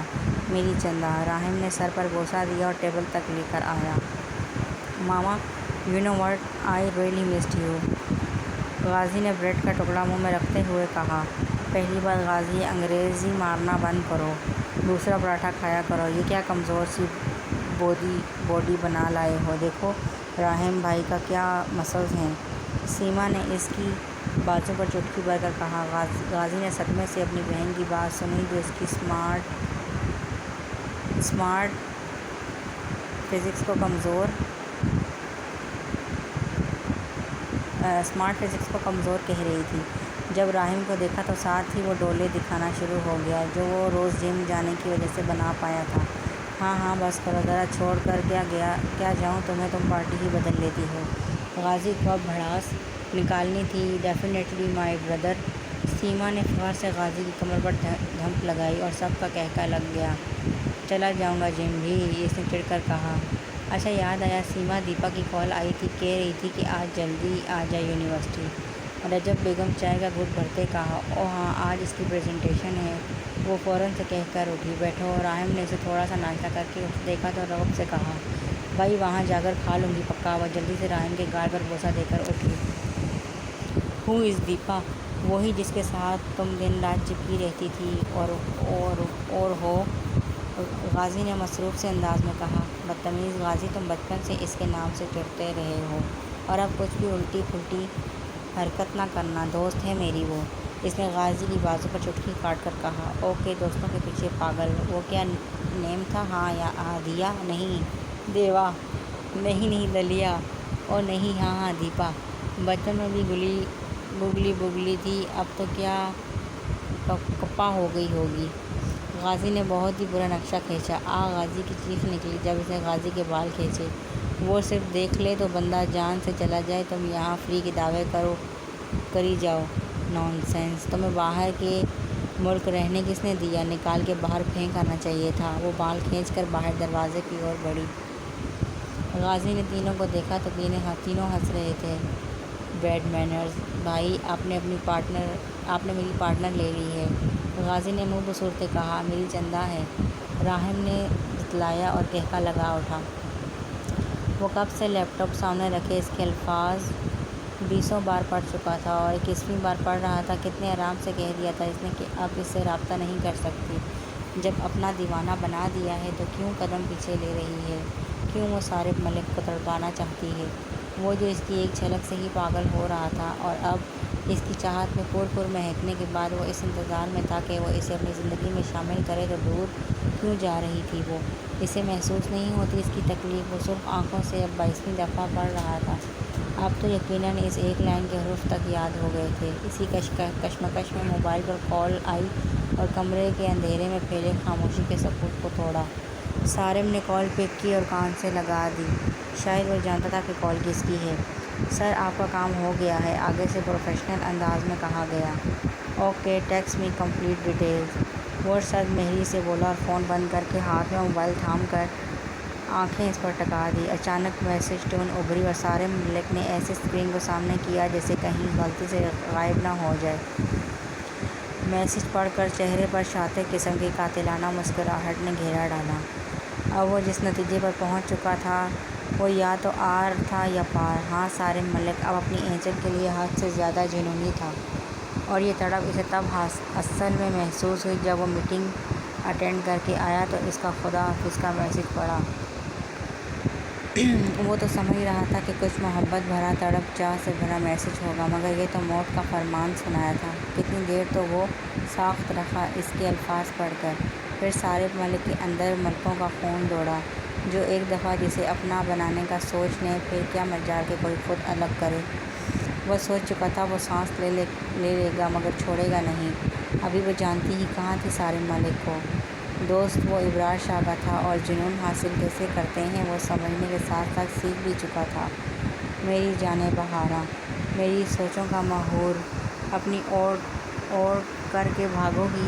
میری چندہ۔ راحم نے سر پر بوسہ دیا اور ٹیبل تک لے کر آیا۔ Mama, you know what, I really missed you. Ghazi نے بریڈ کا ٹکڑا منہ میں رکھتے ہوئے کہا۔ پہلی بات غازی، انگریزی مارنا بند کرو، دوسرا پراٹھا کھایا کرو۔ یہ کیا کمزور سی باڈی بنا لائے ہو؟ دیکھو راحم بھائی کا کیا مسلز ہیں۔ سیما نے اس کی بازو پر چٹکی بھر کر کہا۔ غازی نے صدمے سے اپنی بہن کی بات سنی جو اس کی اسمارٹ فزکس کو کمزور کہہ رہی تھی۔ جب راحم کو دیکھا تو ساتھ ہی وہ ڈولے دکھانا شروع ہو گیا جو وہ روز جم جانے کی وجہ سے بنا پایا تھا۔ ہاں بس کرو، ذرا چھوڑ کر کیا جاؤں تمہیں، تم پارٹی ہی بدل لیتی ہو۔ غازی کو اب بھڑاس نکالنی تھی۔ Definitely my brother. سیما نے فخر سے غازی کی کمر پر دھمک لگائی اور سب کا قہقہ لگ گیا۔ چلا جاؤں گا جم بھی، اس نے چڑھ کر کہا۔ اچھا یاد آیا، سیما، دیپا کی کال آئی تھی، کہہ رہی تھی کہ آج جلدی آ جائے یونیورسٹی۔ رجب بیگم چائے کا گھٹ بھرتے کہا۔ اوہ ہاں، آج اس کی پریزنٹیشن ہے۔ وہ فوراً سے کہہ کر اٹھی۔ بیٹھو۔ راحم نے اسے تھوڑا سا ناشتہ کر کے دیکھا تو رغب سے کہا۔ بھائی وہاں جا کر کھا لوں گی پکا۔ وہ جلدی سے راحم کے گال پر بوسہ دے کر اٹھی۔ ہو از دیپا؟ وہی جس کے ساتھ تم دن رات چپکی رہتی تھی اور ہو؟ غازی نے مصروف سے انداز میں کہا۔ بدتمیز غازی، تم بچپن سے اس کے نام سے چڑھتے رہے ہو اور اب کچھ بھی الٹی پھلٹی حرکت نہ کرنا۔ دوست ہے میری وہ، اس نے غازی کی بازو پر چٹکی کاٹ کر کہا۔ اوکے، دوستوں کے پیچھے پاگل۔ وہ کیا نیم تھا؟ ہاں یا دیا؟ نہیں دیوا؟ نہیں دلیا؟ اور نہیں ہاں دیپا۔ بچپن میں بھی گگلی تھی، اب تو کیا کپا ہو گئی ہوگی۔ غازی نے بہت ہی برا نقشہ کھینچا۔ غازی کی چیخ نکلی جب اس نے غازی کے بال کھینچے۔ وہ صرف دیکھ لے تو بندہ جان سے چلا جائے۔ تم یہاں فری کے دعوے کری جاؤ۔ نان سینس۔ تمہیں باہر کے ملک رہنے کس نے دیا؟ نکال کے باہر پھینک آنا چاہیے تھا۔ وہ بال کھینچ کر باہر دروازے کی اور بڑھی۔ غازی نے تینوں کو دیکھا تو تینوں ہنس رہے تھے۔ Bad manners. بھائی، آپ نے میری پارٹنر لے لی ہے، غازی نے منہ بسورتے کہا۔ میری چندہ ہے، راحم نے جتلایا اور قہقہ لگا اٹھا۔ وہ کب سے لیپ ٹاپ سامنے رکھے اس کے الفاظ 20 بار پڑھ چکا تھا اور 21ویں بار پڑھ رہا تھا۔ کتنے آرام سے کہہ دیا تھا اس نے کہ اب اس سے رابطہ نہیں کر سکتی۔ جب اپنا دیوانہ بنا دیا ہے تو کیوں قدم پیچھے لے رہی ہے؟ کیوں وہ صارف ملک کو تڑپانا چاہتی ہے؟ وہ جو اس کی ایک جھلک سے ہی پاگل ہو رہا تھا، اور اب اس کی چاہت میں پور مہکنے کے بعد وہ اس انتظار میں تھا کہ وہ اسے اپنی زندگی میں شامل کرے تو دور کیوں جا رہی تھی وہ؟ اسے محسوس نہیں ہوتی اس کی تکلیف؟ وہ سرخ آنکھوں سے اب 22ویں دفعہ پڑھ رہا تھا۔ اب تو یقیناً اس ایک لائن کے حروف تک یاد ہو گئے تھے۔ اسی کشمکش میں موبائل پر کال آئی اور کمرے کے اندھیرے میں پھیلے خاموشی کے سکوت کو توڑا۔ صارم نے کال پک کی اور کان سے لگا دی۔ شاید وہ جانتا تھا کہ کال کس کی ہے۔ سر، آپ کا کام ہو گیا ہے، آگے سے پروفیشنل انداز میں کہا گیا۔ اوکے، ٹیکسٹ می کمپلیٹ ڈیٹیلز۔ وہ سرد مہری سے بولا اور فون بند کر کے ہاتھ میں موبائل تھام کر آنکھیں اس پر ٹکا دی۔ اچانک میسج ٹون ابھری اور صارم ملک نے ایسے اسکرین کو سامنے کیا جیسے کہیں غلطی سے غائب نہ ہو جائے۔ میسج پڑھ کر چہرے پر شاطر قسم کی قاتلانہ مسکراہٹ نے گھیرا ڈالا۔ اب وہ جس نتیجے پر پہنچ چکا تھا وہ یا تو آر تھا یا پار۔ ہاں، صارم ملک اب اپنی اینجل کے لیے حد سے زیادہ جنونی تھا، اور یہ تڑپ اسے تب اصل میں محسوس ہوئی جب وہ میٹنگ اٹینڈ کر کے آیا تو اس کا خدا حافظ کا میسج پڑھا۔ وہ تو سمجھ رہا تھا کہ کچھ محبت بھرا، تڑپ چاہ سے بھرا میسج ہوگا، مگر یہ تو موت کا فرمان سنایا تھا۔ کتنی دیر تو وہ ساخت رکھا اس کے الفاظ پڑھ کر، پھر صارم ملک کے اندر ملکوں کا خون دوڑا جو ایک دفعہ جسے اپنا بنانے کا سوچ لیں پھر کیا مجال کہ کوئی خود الگ کرے۔ وہ سوچ چکا تھا وہ سانس لے لے گا مگر چھوڑے گا نہیں۔ ابھی وہ جانتی ہی کہاں تھی صارم ملک کو۔ دوست وہ ابرار شاہ کا تھا اور جنون حاصل کیسے کرتے ہیں وہ سمجھنے کے ساتھ ساتھ سیکھ بھی چکا تھا۔ میری جانیں بہارا، میری سوچوں کا محور، اپنی اوڑ کر کے بھاگو گی؟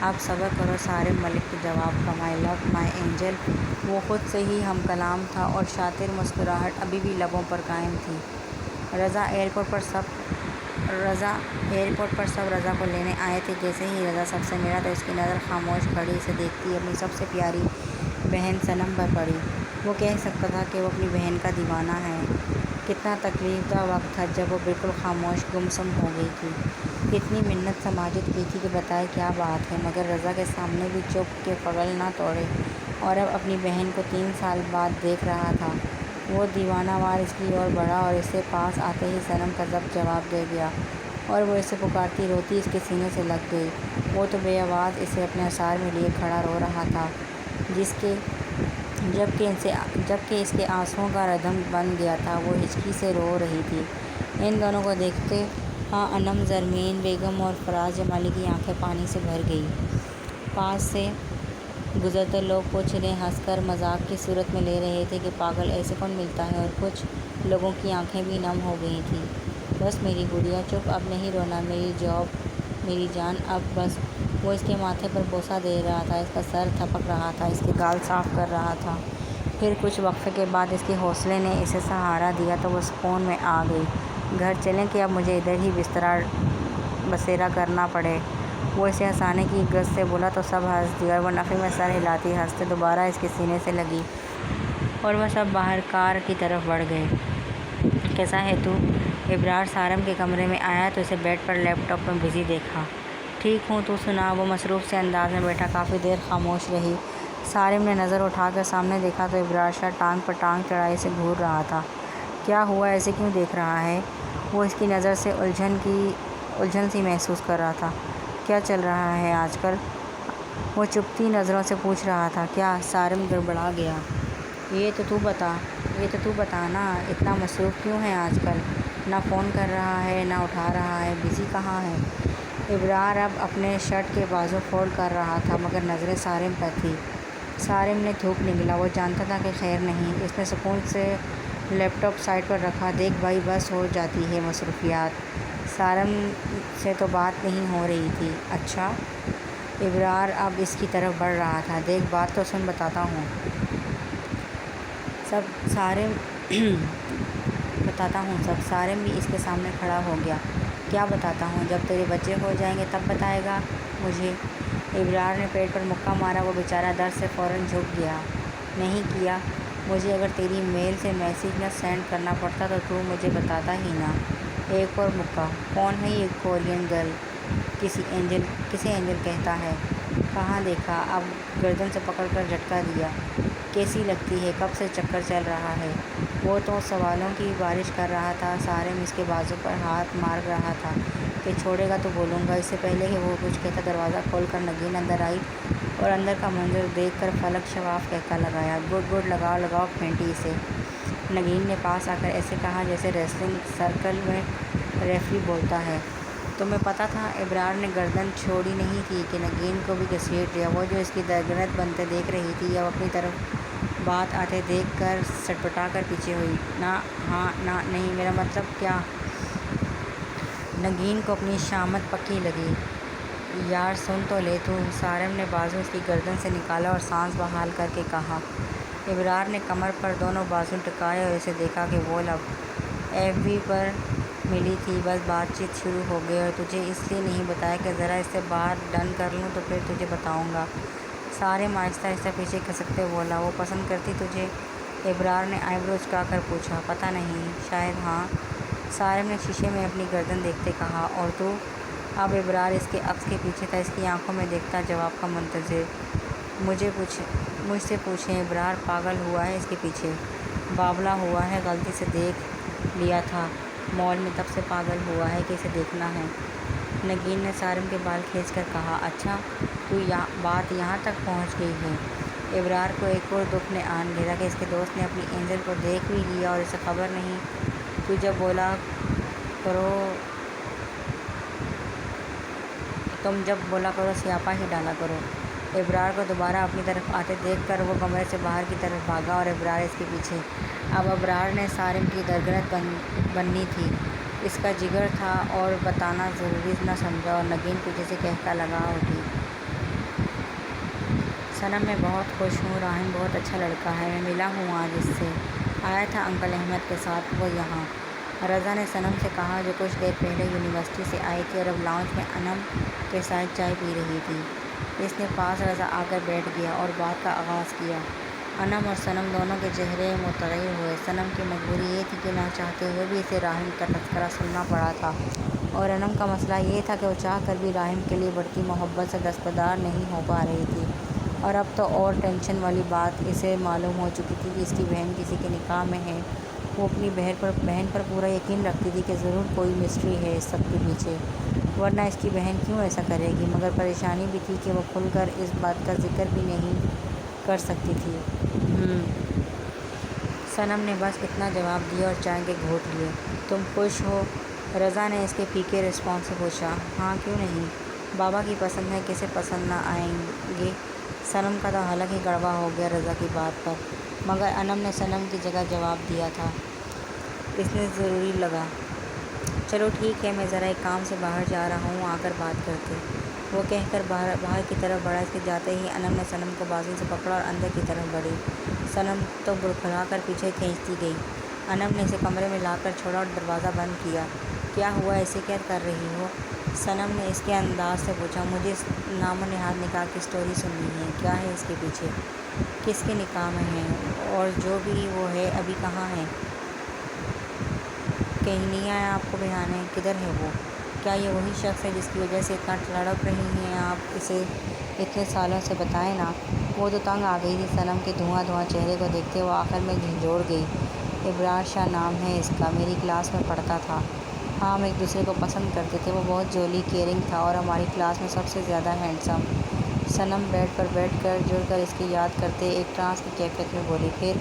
اب صبر کرو سارم ملک کے جواب کا، مائی لو مائی اینجل۔ وہ خود سے ہی ہم کلام تھا اور شاطر مسکراہٹ ابھی بھی لبوں پر قائم تھی۔ رضا ایئرپورٹ پر سب رضا کو لینے آئے تھے۔ جیسے ہی رضا سب سے ملا تو اس کی نظر خاموش کھڑی اسے دیکھتی اپنی سب سے پیاری بہن صنم پر پڑی۔ وہ کہہ سکتا تھا کہ وہ اپنی بہن کا دیوانہ ہے۔ کتنا تکلیف دہ وقت تھا جب وہ بالکل خاموش گمسم ہو گئی تھی۔ کتنی منت سماجت کی تھی کہ بتائے کیا بات ہے، مگر رضا کے سامنے بھی چپ کے پگل نہ توڑے، اور اب اپنی بہن کو 3 سال بعد دیکھ رہا تھا۔ وہ دیوانہ وار اس کی اور بڑھا اور اسے پاس آتے ہی صنم کا ضبط جواب دے گیا، اور وہ اسے پکارتی روتی اس کے سینے سے لگ گئی۔ وہ تو بے آواز اسے اپنے اثار میں لیے کھڑا رو رہا تھا، جبکہ اس کے آنسوؤں کا ردھم بن گیا تھا۔ وہ ہچکی سے رو رہی تھی۔ ان دونوں کو دیکھتے ہاں انم، زرمین بیگم اور فراز جمالی کی آنکھیں پانی سے بھر گئیں۔ پاس سے گزرتے لوگ کچھ انہیں ہنس کر مذاق کی صورت میں لے رہے تھے کہ پاگل ایسے کون ملتا ہے، اور کچھ لوگوں کی آنکھیں بھی نم ہو گئی تھیں۔ بس میری گڑیا چپ، اب نہیں رونا، میری جان، اب بس۔ وہ اس کے ماتھے پر بوسہ دے رہا تھا، اس کا سر تھپک رہا تھا، اس کے گال صاف کر رہا تھا۔ پھر کچھ وقفے کے بعد اس کے حوصلے نے اسے سہارا دیا تو وہ سکون میں آ گئی۔ گھر چلیں کہ اب مجھے ادھر ہی بستر بسیرا کرنا پڑے؟ وہ اسے ہنسانے کی غرض سے بولا تو سب ہنس دیے، اور وہ نفی میں سر ہلاتی ہنستے دوبارہ اس کے سینے سے لگی، اور وہ سب باہر کار کی طرف بڑھ گئے۔ کیسا ہے تو؟ ابرار سارم کے کمرے میں آیا تو اسے بیڈ پر لیپ ٹاپ میں بزی دیکھا۔ ٹھیک ہوں، تو سنا؟ وہ مصروف سے انداز میں بیٹھا کافی دیر خاموش رہی۔ سارم نے نظر اٹھا کر سامنے دیکھا تو ابرار شاہ ٹانگ پر ٹانگ چڑھائے اسے گھور رہا تھا۔ کیا ہوا؟ ایسے کیوں دیکھ رہا ہے؟ وہ اس کی نظر سے الجھن سی محسوس کر رہا تھا۔ کیا چل رہا ہے آج کل؟ وہ چپتی نظروں سے پوچھ رہا تھا۔ کیا؟ سارم گڑبڑا گیا۔ یہ تو تو بتا نا، اتنا مصروف کیوں ہے آج کل؟ نہ فون کر رہا ہے، نہ اٹھا رہا ہے، بزی کہاں ہے؟ ابرار اب اپنے شرٹ کے بازو فولڈ کر رہا تھا، مگر نظریں سارم پر تھیں۔ سارم نے تھوک نگلا۔ وہ جانتا تھا کہ خیر نہیں۔ اس نے سکون سے لیپ ٹاپ سائڈ پر رکھا۔ دیکھ بھائی، بس ہو جاتی ہے مصروفیات۔ سارم سے تو بات نہیں ہو رہی تھی۔ اچھا؟ ابرار اب اس کی طرف بڑھ رہا تھا۔ دیکھ بات تو سن، بتاتا ہوں سب۔ سارم بھی اس کے سامنے کھڑا ہو گیا۔ کیا بتاتا ہوں؟ جب تیرے بچے ہو جائیں گے تب بتائے گا مجھے؟ ابرار نے پیٹ پر مکہ مارا۔ وہ بیچارہ درد سے فوراً جھک گیا۔ نہیں کیا؟ مجھے اگر تیری میل سے میسیج نہ سینڈ کرنا پڑتا تو مجھے بتاتا ہی نا۔ ایک اور مکہ۔ کون ہے یہ کورین گرل؟ کسے اینجل کہتا ہے؟ کہاں دیکھا؟ اب گردن سے پکڑ کر جھٹکا دیا۔ کیسی لگتی ہے؟ کب سے چکر چل رہا ہے؟ وہ تو سوالوں کی بارش کر رہا تھا۔ سارم اس کے بازو پر ہاتھ مار رہا تھا کہ چھوڑے گا تو بولوں گا۔ اس سے پہلے کہ وہ کچھ کہتا دروازہ کھول کر نگین اندر آئی، اور اندر کا منظر دیکھ کر فلک شفاف کہکا لگایا۔ گڈ لگاؤ پھینٹی اسے۔ نگین نے پاس آ کر ایسے کہا جیسے ریسلنگ سرکل میں ریفری بولتا ہے۔ تمہیں پتہ تھا؟ ابرار نے گردن چھوڑی نہیں تھی کہ نگین کو بھی گھسیٹ لیا۔ وہ جو اس کی درگنت بنتے دیکھ رہی تھی، اب اپنی طرف بات آتے دیکھ کر سٹپٹا کر پیچھے ہوئی۔ نہیں، میرا مطلب کیا؟ نگین کو اپنی شامت پکی لگی۔ یار سن تو لے تو۔ سارم نے بازو اس کی گردن سے نکالا اور سانس بحال کر کے کہا۔ ابرار نے کمر پر دونوں بازو ٹکائے اور اسے دیکھا کہ وہ اب ایف بی پر ملی تھی۔ بس بات چیت شروع ہو گئی، اور تجھے اس لیے نہیں بتایا کہ ذرا اس سے بات ڈن کر لوں تو پھر تجھے بتاؤں گا۔ سارم آہستہ آہستہ پیچھے کھسکتے بولا۔ وہ پسند کرتی تجھے؟ ابرار نے آئی برو جھکا کر پوچھا۔ پتہ نہیں، شاید ہاں۔ سارم نے شیشے میں اپنی گردن دیکھتے کہا۔ اور تو؟ اب ابرار اس کے عکس کے پیچھے تھا، اس کی آنکھوں میں دیکھتا، جواب کا منتظر۔ مجھ سے پوچھیں۔ ابرار پاگل ہوا ہے اس کے پیچھے؟ بابلا ہوا ہے، غلطی سے دیکھ لیا تھا مال میں، تب سے پاگل ہوا ہے کہ اسے دیکھنا ہے۔ نگین نے سارم کے بال کھینچ کر کہا۔ اچھا، تو بات یہاں تک پہنچ گئی ہے؟ ابرار کو ایک اور دکھ نے آن گھیرا کہ اس کے دوست نے اپنی اینجل کو دیکھ بھی لیا اور اسے خبر نہیں۔ تم جب بولا کرو سیاپا ہی ڈالا کرو۔ ابرار کو دوبارہ اپنی طرف آتے دیکھ کر وہ کمرے سے باہر کی طرف بھاگا اور ابرار اس کے پیچھے۔ اب ابرار نے صارم کی درگنت بننی تھی، اس کا جگر تھا اور بتانا ضروری نہ سمجھا، اور نگین پیچھے سے کہتا لگا اٹھی۔ صنم میں بہت خوش ہوں، راحم بہت اچھا لڑکا ہے، میں ملا ہوں آج اس سے، آیا تھا انکل احمد کے ساتھ وہ یہاں۔ رضا نے صنم سے کہا جو کچھ دیر پہلے یونیورسٹی سے آئی تھی اور اب لاؤنج میں انم کے ساتھ چائے پی رہی تھی۔ اس نے پاس رضا آ کر بیٹھ گیا اور بات کا آغاز کیا۔ انم اور صنم دونوں کے چہرے متغیر ہوئے۔ صنم کی مجبوری یہ تھی کہ نہ چاہتے ہوئے بھی اسے راحم کا تذکرہ سننا پڑا تھا، اور انم کا مسئلہ یہ تھا کہ وہ چاہ کر بھی راحم کے لیے بڑھتی محبت سے دستبردار نہیں ہو پا رہی تھی، اور اب تو اور ٹینشن والی بات اسے معلوم ہو چکی تھی کہ اس کی بہن کسی کے نکاح میں ہے۔ وہ اپنی بہن پر پورا یقین رکھتی تھی کہ ضرور کوئی مسٹری ہے اس سب کے پیچھے، ورنہ اس کی بہن کیوں ایسا کرے گی، مگر پریشانی بھی تھی کہ وہ کھل کر اس بات کا ذکر بھی نہیں کر سکتی تھی۔ صنم نے بس اتنا جواب دیا اور چائے کے گھونٹ لیے۔ تم خوش ہو؟ رضا نے اس کے پھیکے رسپانس سے پوچھا۔ ہاں کیوں نہیں، بابا کی پسند ہے، کسے پسند نہ آئیں گے۔ صنم کا تو حلق ہی کڑوا ہو گیا رضا کی بات پر، مگر انم نے صنم کی جگہ جواب دیا تھا۔ اس نے ضروری لگا۔ چلو ٹھیک ہے، میں ذرا ایک کام سے باہر جا رہا ہوں، آ کر بات کرتے۔ وہ کہہ کر باہر کی طرف بڑھا۔ اس کے جاتے ہی انم نے صنم کو بازو سے پکڑا اور اندر کی طرف بڑھی۔ صنم تو بڑبڑا کر پیچھے کھینچتی گئی۔ انم نے اسے کمرے میں لا کر چھوڑا اور دروازہ بند کیا۔ کیا ہوا، ایسے کیا کر رہی ہو؟ صنم نے اس کے انداز سے پوچھا۔ مجھے اس نام و نہاد نکاح کی سٹوری سننی ہے، کیا ہے اس کے پیچھے، کس کے نکاح میں ہے، اور جو بھی وہ ہے ابھی کہاں ہے؟ کہیں نہیں آیا آپ کو بہانے؟ کدھر ہے وہ؟ کیا یہ وہی شخص ہے جس کی وجہ سے اتنا تڑپ رہی ہیں آپ اسے اتنے سالوں سے؟ بتائیں نا۔ وہ تو تنگ آ گئی تھی صنم کے دھواں چہرے کو دیکھتے، وہ آخر میں جھنجھوڑ گئی۔ ابرار شاہ نام ہے اس کا، میری کلاس میں پڑھتا تھا، ہم ایک دوسرے کو پسند کرتے تھے، وہ بہت جولی کیئرنگ تھا اور ہماری کلاس میں سب سے زیادہ ہینڈسم۔ صنم بیڈ پر بیٹھ کر جڑ کر اس کی یاد کرتے ایک ٹرانس کی کیفیت میں بولی۔ پھر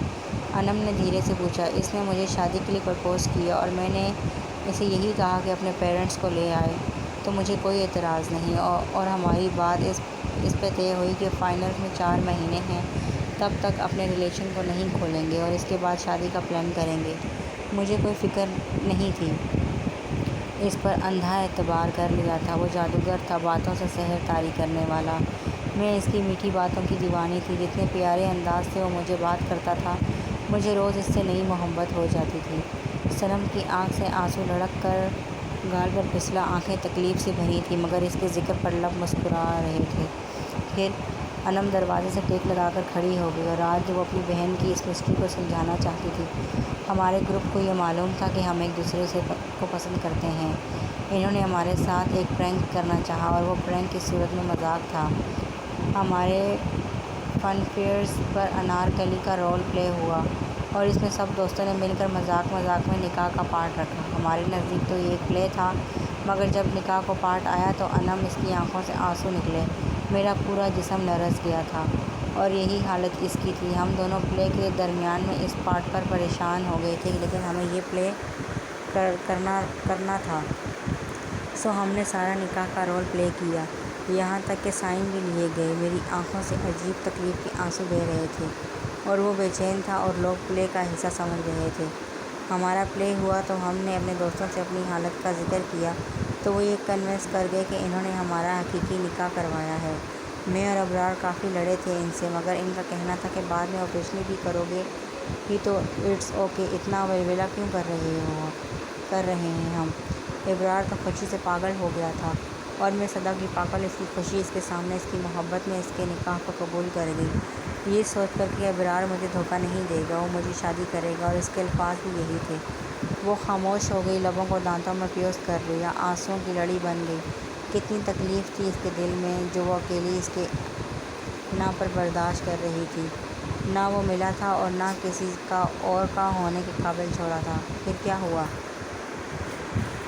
انم نے دھیرے سے پوچھا۔ اس نے مجھے شادی کے لیے پرپوز کیا اور میں نے اسے یہی کہا کہ اپنے پیرنٹس کو لے آئے تو مجھے کوئی اعتراض نہیں، اور ہماری بات اس پہ طے ہوئی کہ فائنلز میں 4 مہینے ہیں، تب تک اپنے ریلیشن کو نہیں کھولیں گے اور اس کے بعد شادی کا پلان کریں گے۔ مجھے کوئی فکر نہیں تھی، اس پر اندھا اعتبار کر لیا تھا۔ وہ جادوگر تھا، باتوں سے سحر طاری کرنے والا۔ میں اس کی میٹھی باتوں کی دیوانی تھی، جتنے پیارے انداز سے وہ مجھے بات کرتا تھا، مجھے روز اس سے نئی محبت ہو جاتی تھی۔ صنم کی آنکھ سے آنسو لڑک کر گال پر پھسلا، آنکھیں تکلیف سے بھری تھیں، مگر اس کے ذکر پر لب مسکرا رہے تھے۔ پھر انم دروازے سے ٹیک لگا کر کھڑی ہو گئی، اور آج جب وہ اپنی بہن کی اس مسٹری کو سلجھانا چاہتی تھی، ہمارے گروپ کو یہ معلوم تھا کہ ہم ایک دوسرے کو پسند کرتے ہیں۔ انہوں نے ہمارے ساتھ ایک پرینک کرنا چاہا، اور وہ پرینک کس صورت میں مذاق تھا۔ ہمارے فن فیئرز پر انارکلی کا رول پلے ہوا، اور اس میں سب دوستوں نے مل کر مذاق میں نکاح کا پارٹ رکھا۔ ہمارے نزدیک تو یہ ایک پلے تھا، مگر جب نکاح کو پارٹ آیا تو انم اس کی آنکھوں سے آنسو نکلے، میرا پورا جسم لرز گیا تھا، اور یہی حالت اس کی تھی۔ ہم دونوں پلے کے درمیان میں اس پارٹ پر پریشان ہو گئے تھے، لیکن ہمیں یہ پلے کرنا تھا، سو ہم نے سارا نکاح کا رول پلے کیا، یہاں تک کہ سائن بھی لیے گئے۔ میری آنکھوں سے عجیب تکلیف کے آنسو بہہ رہے تھے، اور وہ بے چین تھا، اور لوگ پلے کا حصہ سمجھ رہے تھے۔ ہمارا پلے ہوا تو ہم نے اپنے دوستوں سے اپنی حالت کا ذکر کیا، تو وہ یہ کنونس کر گئے کہ انہوں نے ہمارا حقیقی نکاح کروایا ہے۔ میں اور ابرار کافی لڑے تھے ان سے، مگر ان کا کہنا تھا کہ بعد میں آپریشن بھی کرو گے ہی تو اٹس اوکے، اتنا ولولہ کیوں کر رہے ہیں ہم۔ ابرار تو خوشی سے پاگل ہو گیا تھا، اور میں صدق بھی پاگل، اس کی خوشی، اس کے سامنے اس کی محبت میں اس کے نکاح کو قبول کر گئی، یہ سوچ کر کہ ابرار مجھے دھوکہ نہیں دے گا، وہ مجھے شادی کرے گا، اور اس کے الفاظ بھی یہی تھے۔ وہ خاموش ہو گئی، لبوں کو دانتوں میں پیوست کر لیا، آنسوؤں کی لڑی بن گئی۔ کتنی تکلیف تھی اس کے دل میں، جو وہ اکیلی اس کے نہ پر برداشت کر رہی تھی۔ نہ وہ ملا تھا اور نہ کسی کا اور کا ہونے کے قابل چھوڑا تھا۔ پھر کیا ہوا؟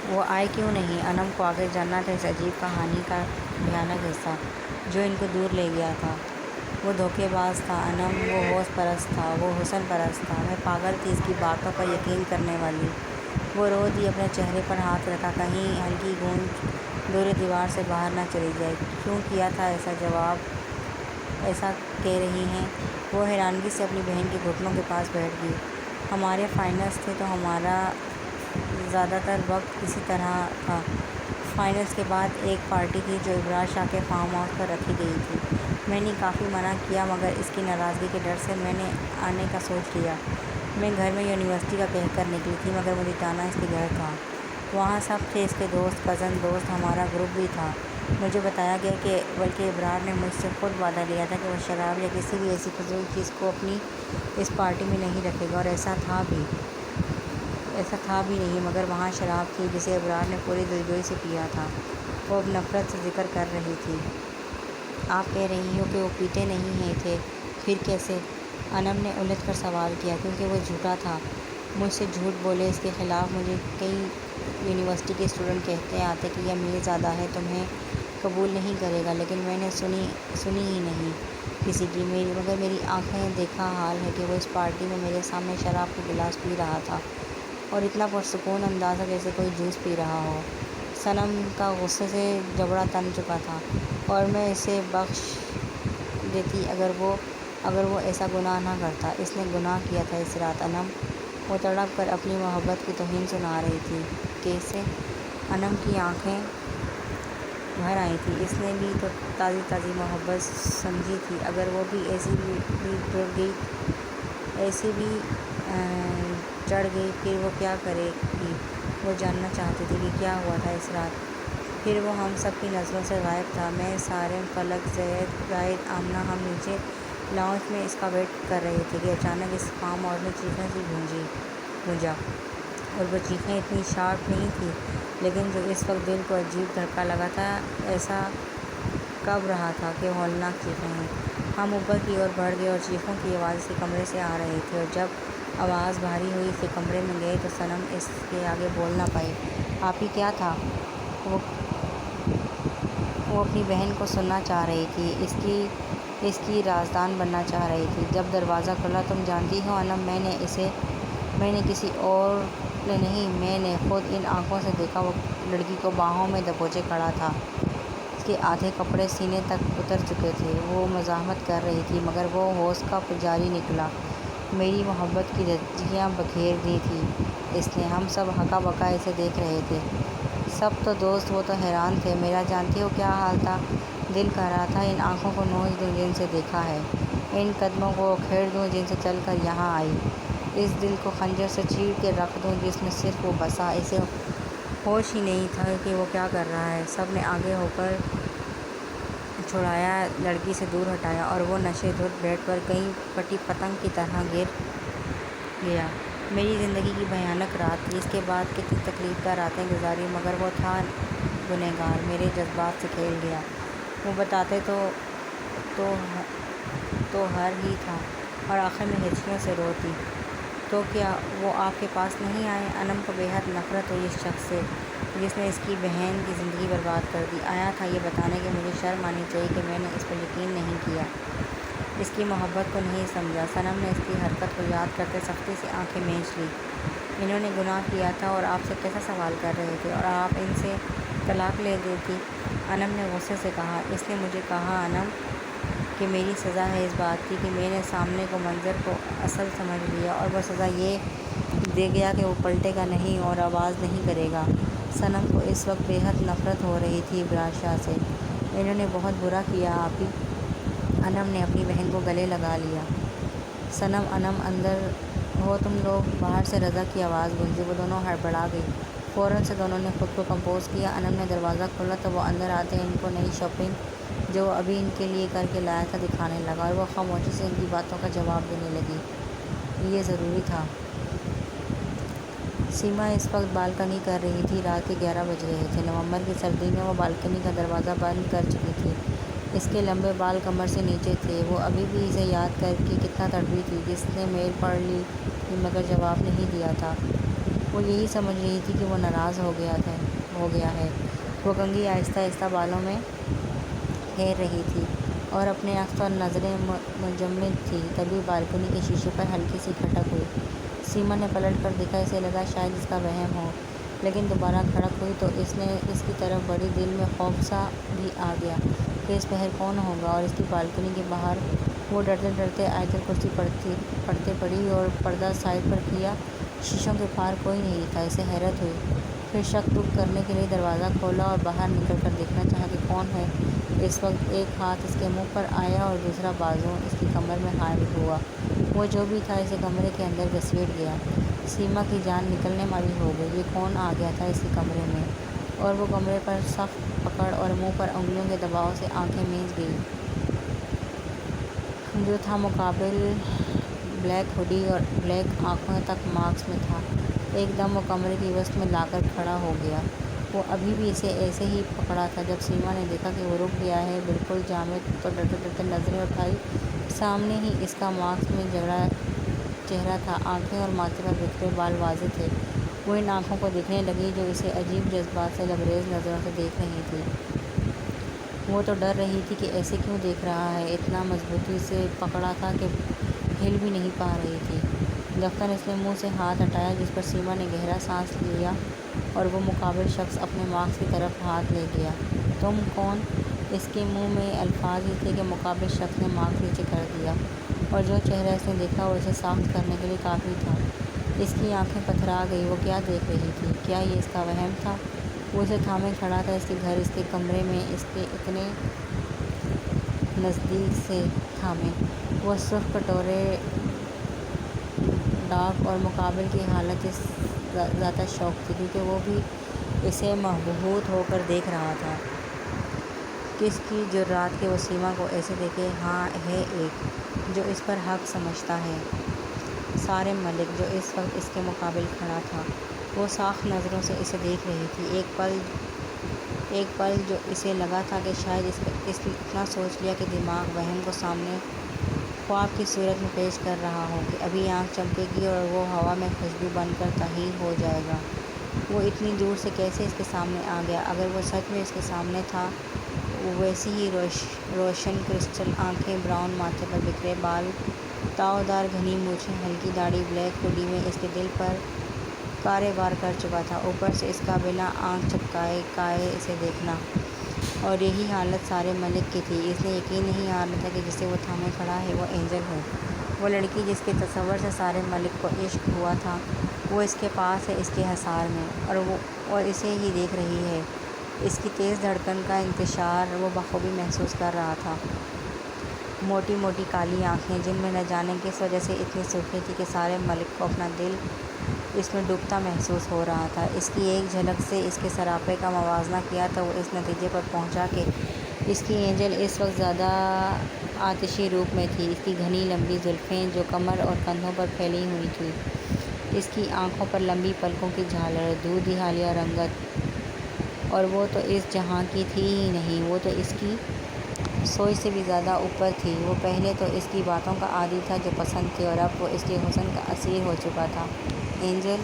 وہ آئے کیوں نہیں؟ انم کو آگے جاننا تھا اس عجیب کہانی کا بھیانک حصہ، جو ان کو دور لے گیا تھا۔ وہ دھوکے باز تھا انم، وہ ہوش پرست تھا، وہ حسن پرست تھا۔ میں پاگل تھی اس کی باتوں پر یقین کرنے والی۔ وہ رو دی، اپنے چہرے پر ہاتھ رکھا، کہیں ہلکی گونج دور دیوار سے باہر نہ چلی جائے۔ کیوں کیا تھا ایسا؟ جواب ایسا کہہ رہی ہیں؟ وہ حیرانگی سے اپنی بہن کے گھٹنوں کے پاس بیٹھ گئی۔ ہمارے فائنلز تھے تو ہمارا زیادہ تر وقت اسی طرح تھا۔ فائنلز کے بعد ایک پارٹی تھی جو ابرار شاہ کے فارم ہاؤس پر رکھی گئی تھی۔ میں نے کافی منع کیا مگر اس کی ناراضگی کے ڈر سے میں نے آنے کا سوچ لیا۔ میں گھر میں یونیورسٹی کا کہہ کر نکلی تھی مگر مجھے جانا اس کے گھر تھا۔ وہاں سب تھے، اس کے دوست، کزن دوست، ہمارا گروپ بھی تھا۔ مجھے بتایا گیا کہ بلکہ ابرار نے مجھ سے خود وعدہ لیا تھا کہ وہ شراب یا کسی بھی ایسی فضول چیز کو اپنی اس پارٹی میں نہیں رکھے گا، اور ایسا تھا بھی نہیں، مگر وہاں شراب تھی جسے ابرار نے پوری دلجوئی سے پیا تھا۔ وہ اب نفرت سے ذکر کر رہی تھی۔ آپ کہہ رہی ہو کہ وہ پیتے نہیں ہیں تھے، پھر کیسے؟ انم نے الجھ کر سوال کیا۔ کیونکہ وہ جھوٹا تھا، مجھ سے جھوٹ بولے۔ اس کے خلاف مجھے کئی یونیورسٹی کے اسٹوڈنٹ کہتے آتے کہ یہ امیر زادہ ہے، تمہیں قبول نہیں کرے گا، لیکن میں نے سنی ہی نہیں کسی کی، مگر میری آنکھیں دیکھا حال ہے کہ وہ اس پارٹی میں میرے سامنے شراب کا گلاس پی رہا تھا، اور اتنا پرسکون انداز جیسے کوئی جوس پی رہا ہو۔ صنم کا غصے سے جبڑا تن چکا تھا، اور میں اسے بخش دیتی اگر وہ ایسا گناہ نہ کرتا۔ اس نے گناہ کیا تھا اس رات انم، وہ تڑپ کر اپنی محبت کی توہین سنا رہی تھی۔ کیسے؟ انم کی آنکھیں بھر آئی تھیں۔ اس نے بھی تو تازی محبت سمجھی تھی، اگر وہ بھی ایسی بھی چڑھ گئی پھر وہ کیا کرے گی؟ وہ جاننا چاہتی تھی کہ کیا ہوا تھا اس رات۔ پھر وہ ہم سب کی نظروں سے غائب تھا۔ میں، سارم، فلک، زاہد، آمنہ، ہم نیچے لاؤنج میں اس کا ویٹ کر رہے تھے کہ اچانک اس فارم ہاؤس میں چیخیں سی گونجا، اور وہ چیخیں اتنی شارپ نہیں تھیں، لیکن جو اس وقت دل کو عجیب دھکا لگا تھا۔ ایسا کب رہا تھا کہ ہولناک چیخیں ہیں۔ ہم اوپر کی اور بڑھ گئے اور چیخوں کی آواز اس کے کمرے سے آ رہی تھی، اور جب آواز بھاری ہوئی اس کے کمرے میں گئے تو صنم اس کے آگے بول نہ پائی۔ آپی کیا تھا؟ وہ اپنی بہن کو سننا چاہ رہی تھی، اس کی رازدان بننا چاہ رہی تھی۔ جب دروازہ کھلا، تم جانتی ہو انم، میں نے کسی اور نے نہیں، میں نے خود ان آنکھوں سے دیکھا۔ وہ لڑکی کو باہوں میں دبوچے کھڑا تھا، اس کے آدھے کپڑے سینے تک اتر چکے تھے۔ وہ مزاحمت کر رہی تھی مگر وہ ہوش کا پجاری نکلا۔ میری محبت کی دھجیاں بکھیر دی تھی اس نے۔ ہم سب ہکا بکا اسے دیکھ رہے تھے، سب تو دوست، وہ تو حیران تھے۔ میرا جانتی ہو کیا حال تھا؟ دل کہہ رہا تھا ان آنکھوں کو نوچ دوں جن سے دیکھا ہے، ان قدموں کو کھیڑ دوں جن سے چل کر یہاں آئی، اس دل کو خنجر سے چیر کے رکھ دوں جس میں صرف وہ بسا۔ اسے ہوش ہی نہیں تھا کہ وہ کیا کر رہا ہے۔ سب نے آگے ہو کر چھڑایا، لڑکی سے دور ہٹایا، اور وہ نشے دھت بیڈ پر کہیں پٹی پتنگ کی طرح گر گیا۔ میری زندگی کی بھیانک رات تھی۔ اس کے بعد کتنی تکلیف دہ راتیں گزاری، مگر وہ تھا گنہگار، میرے جذبات سے کھیل گیا۔ وہ بتاتے تو ہر ہی تھا، اور آخر میں ہچکیوں سے روتی۔ تو کیا وہ آپ کے پاس نہیں آئے؟ انم کو بے حد نفرت ہوئی اس شخص سے جس نے اس کی بہن کی زندگی برباد کر دی۔ آیا تھا یہ بتانے کہ مجھے شرم آنی چاہیے کہ میں نے اس پر یقین نہیں کیا، اس کی محبت کو نہیں سمجھا۔ صنم نے اس کی حرکت کو یاد کرتے سختی سے آنکھیں مینچ لیں۔ انہوں نے گناہ کیا تھا اور آپ سے کیسا سوال کر رہے تھے، اور آپ ان سے طلاق لے لیتی؟ انم نے غصے سے کہا۔ اس نے مجھے کہا انم کہ میری سزا ہے اس بات کی کہ میں نے سامنے کو منظر کو اصل سمجھ لیا، اور وہ سزا یہ دے گیا کہ وہ پلٹے گا نہیں اور آواز نہیں کرے گا۔ صنم کو اس وقت بے حد نفرت ہو رہی تھی ابرار شاہ سے۔ انہوں نے بہت برا کیا آپی۔ انم نے اپنی بہن کو گلے لگا لیا۔ صنم، انم، اندر ہو تم لوگ؟ باہر سے رضا کی آواز گونجی۔ وہ دونوں ہڑبڑا گئی۔ فوراً سے دونوں نے خود کو کمپوز کیا۔ انم نے دروازہ کھولا تو وہ اندر آتے ان کو نئی شاپنگ جو وہ ابھی ان کے لیے کر کے لایا تھا دکھانے لگا، اور وہ خاموشی سے ان کی باتوں کا جواب دینے لگی۔ یہ ضروری تھا۔ سیما اس وقت بالکنی کر رہی تھی۔ رات کے 11 بج رہے تھے۔ نومبر کی سردی میں وہ بالکنی کا دروازہ بند کر چکی تھی۔ اس کے لمبے بال کمر سے نیچے تھے۔ وہ ابھی بھی اسے یاد کر کے کتنا تڑپی تھی جس نے میل پڑھ لی تھی مگر جواب نہیں دیا تھا۔ وہ یہی سمجھ رہی تھی کہ وہ ناراض ہو گیا ہے۔ وہ کنگھی آہستہ آہستہ بالوں میں پھیر رہی تھی اور اپنے عکس پر نظریں مجمد تھی۔ تبھی بالکنی کے شیشے پر ہلکی سی کھٹک ہوئی۔ سیما نے پلٹ کر دیکھا۔ اسے لگا شاید اس کا وہم ہو۔ لیکن دوبارہ کھڑک ہوئی تو اس نے اس کی طرف بڑی، دل میں خوف سا بھی آ گیا کہ اس پہر کون ہوگا، اور اس کی بالکنی کے باہر وہ ڈرتے ڈرتے آیت الکرسی پڑھتے پڑی اور پردہ سائڈ پر کیا۔ شیشوں کے پار کوئی نہیں تھا۔ اسے حیرت ہوئی، پھر شک ٹک کرنے کے لیے دروازہ کھولا اور باہر نکل کر دیکھنا چاہا کہ کون ہے۔ اس وقت ایک ہاتھ اس کے منہ پر آیا اور دوسرا بازو اس کی کمر میں حائل ہوا۔ وہ جو بھی تھا اسے کمرے کے اندر گھسیٹ گیا۔ سیما کی جان نکلنے والی ہو گئی۔ یہ کون آ گیا تھا اس کے کمرے میں؟ اور وہ کمرے پر سخت پکڑ اور منہ پر انگلیوں کے دباؤ سے آنکھیں میج گئی۔ جو تھا مقابل بلیک ہوڈی اور بلیک آنکھوں تک ماسک میں تھا۔ ایک دم وہ کمرے کی وسط میں لا کر کھڑا ہو گیا۔ وہ ابھی بھی اسے ایسے ہی پکڑا تھا۔ جب سیما نے دیکھا کہ وہ رک گیا ہے بالکل جامد، تو ڈرتے ڈرتے نظریں اٹھائی۔ سامنے ہی اس کا ماسک میں جگڑا چہرہ تھا، آنکھیں اور ماتھے پر بکھرے بال واضح تھے۔ وہ ان آنکھوں کو دیکھنے لگی جو اسے عجیب جذبات سے لبریز نظروں سے دیکھ رہی تھی۔ وہ تو ڈر رہی تھی کہ ایسے کیوں دیکھ رہا ہے، اتنا مضبوطی سے پکڑا تھا کہ ہل بھی نہیں پا رہی تھی۔ دفتر اس نے منہ سے ہاتھ ہٹایا، جس پر سیما نے گہرا سانس لیا اور وہ مقابل شخص اپنے ماسک کی طرف ہاتھ لے گیا۔ تم کون؟ اس کے منہ میں الفاظ ہی تھے کہ مقابل شخص نے ماسک نیچے کر دیا، اور جو چہرہ اس نے دیکھا وہ اسے ساخت کرنے کے لیے کافی تھا۔ اس کی آنکھیں پتھرا گئی۔ وہ کیا دیکھ رہی تھی؟ کیا یہ اس کا وہم تھا؟ وہ اسے تھامے کھڑا تھا، اس کے گھر، اس کے کمرے میں، اس کے اتنے نزدیک سے تھامے۔ وہ سرخ کٹورے ڈاک اور مقابل کی حالت اس ذات شوق تھی، کیونکہ وہ بھی اسے مبہوت ہو کر دیکھ رہا تھا۔ کس کی جرأت کہ وہ سیما کو ایسے دیکھے؟ ہاں، ہے ایک جو اس پر حق سمجھتا ہے، صارم ملک، جو اس وقت اس کے مقابل کھڑا تھا۔ وہ صاف نظروں سے اسے دیکھ رہی تھی۔ ایک پل جو اسے لگا تھا کہ شاید اس نے اتنا سوچ لیا کہ دماغ وہم کو سامنے خواب کی صورت میں پیش کر رہا ہو کہ ابھی آنکھ چمکے گی اور وہ ہوا میں خوشبو بن کر تحیر ہو جائے گا۔ وہ اتنی دور سے کیسے اس کے سامنے آ گیا؟ اگر وہ سچ میں اس کے سامنے تھا، ویسی ہی روشن کرسٹل آنکھیں، براؤن ماتھے پر بکھرے بال، تاؤدار گھنی مونچھیں، ہلکی داڑھی، بلیک ہوڈی میں اس کے دل پر کارے وار کر چکا تھا۔ اوپر سے اس کا بنا آنکھ چپکائے کائے اسے دیکھنا، اور یہی حالت صارم ملک کی تھی۔ اس نے یقین نہیں آ رہا تھا کہ جسے وہ تھامے کھڑا ہے وہ اینجل ہے۔ وہ لڑکی جس کے تصور سے صارم ملک کو عشق ہوا تھا، وہ اس کے پاس ہے، اس کے حصار میں، اور اسے ہی دیکھ رہی ہے۔ اس کی تیز دھڑکن کا انتشار وہ بخوبی محسوس کر رہا تھا۔ موٹی موٹی کالی آنکھیں، جن میں نہ جانے کس وجہ سے اتنی سرخی تھی کہ صارم ملک کو اپنا دل اس میں ڈوبتا محسوس ہو رہا تھا۔ اس کی ایک جھلک سے اس کے سراپے کا موازنہ کیا تو وہ اس نتیجے پر پہنچا کہ اس کی اینجل اس وقت زیادہ آتشی روپ میں تھی۔ اس کی گھنی لمبی زلفیں جو کمر اور کندھوں پر پھیلی ہوئی تھیں، اس کی آنکھوں پر لمبی پلکوں کی جھالر، دودھی حالیہ رنگت، اور وہ تو اس جہاں کی تھی ہی نہیں، وہ تو اس کی سوچ سے بھی زیادہ اوپر تھی۔ وہ پہلے تو اس کی باتوں کا عادی تھا جو پسند تھی، اور اب وہ اس کے حسن کا اسیر ہو چکا تھا۔ اینجل!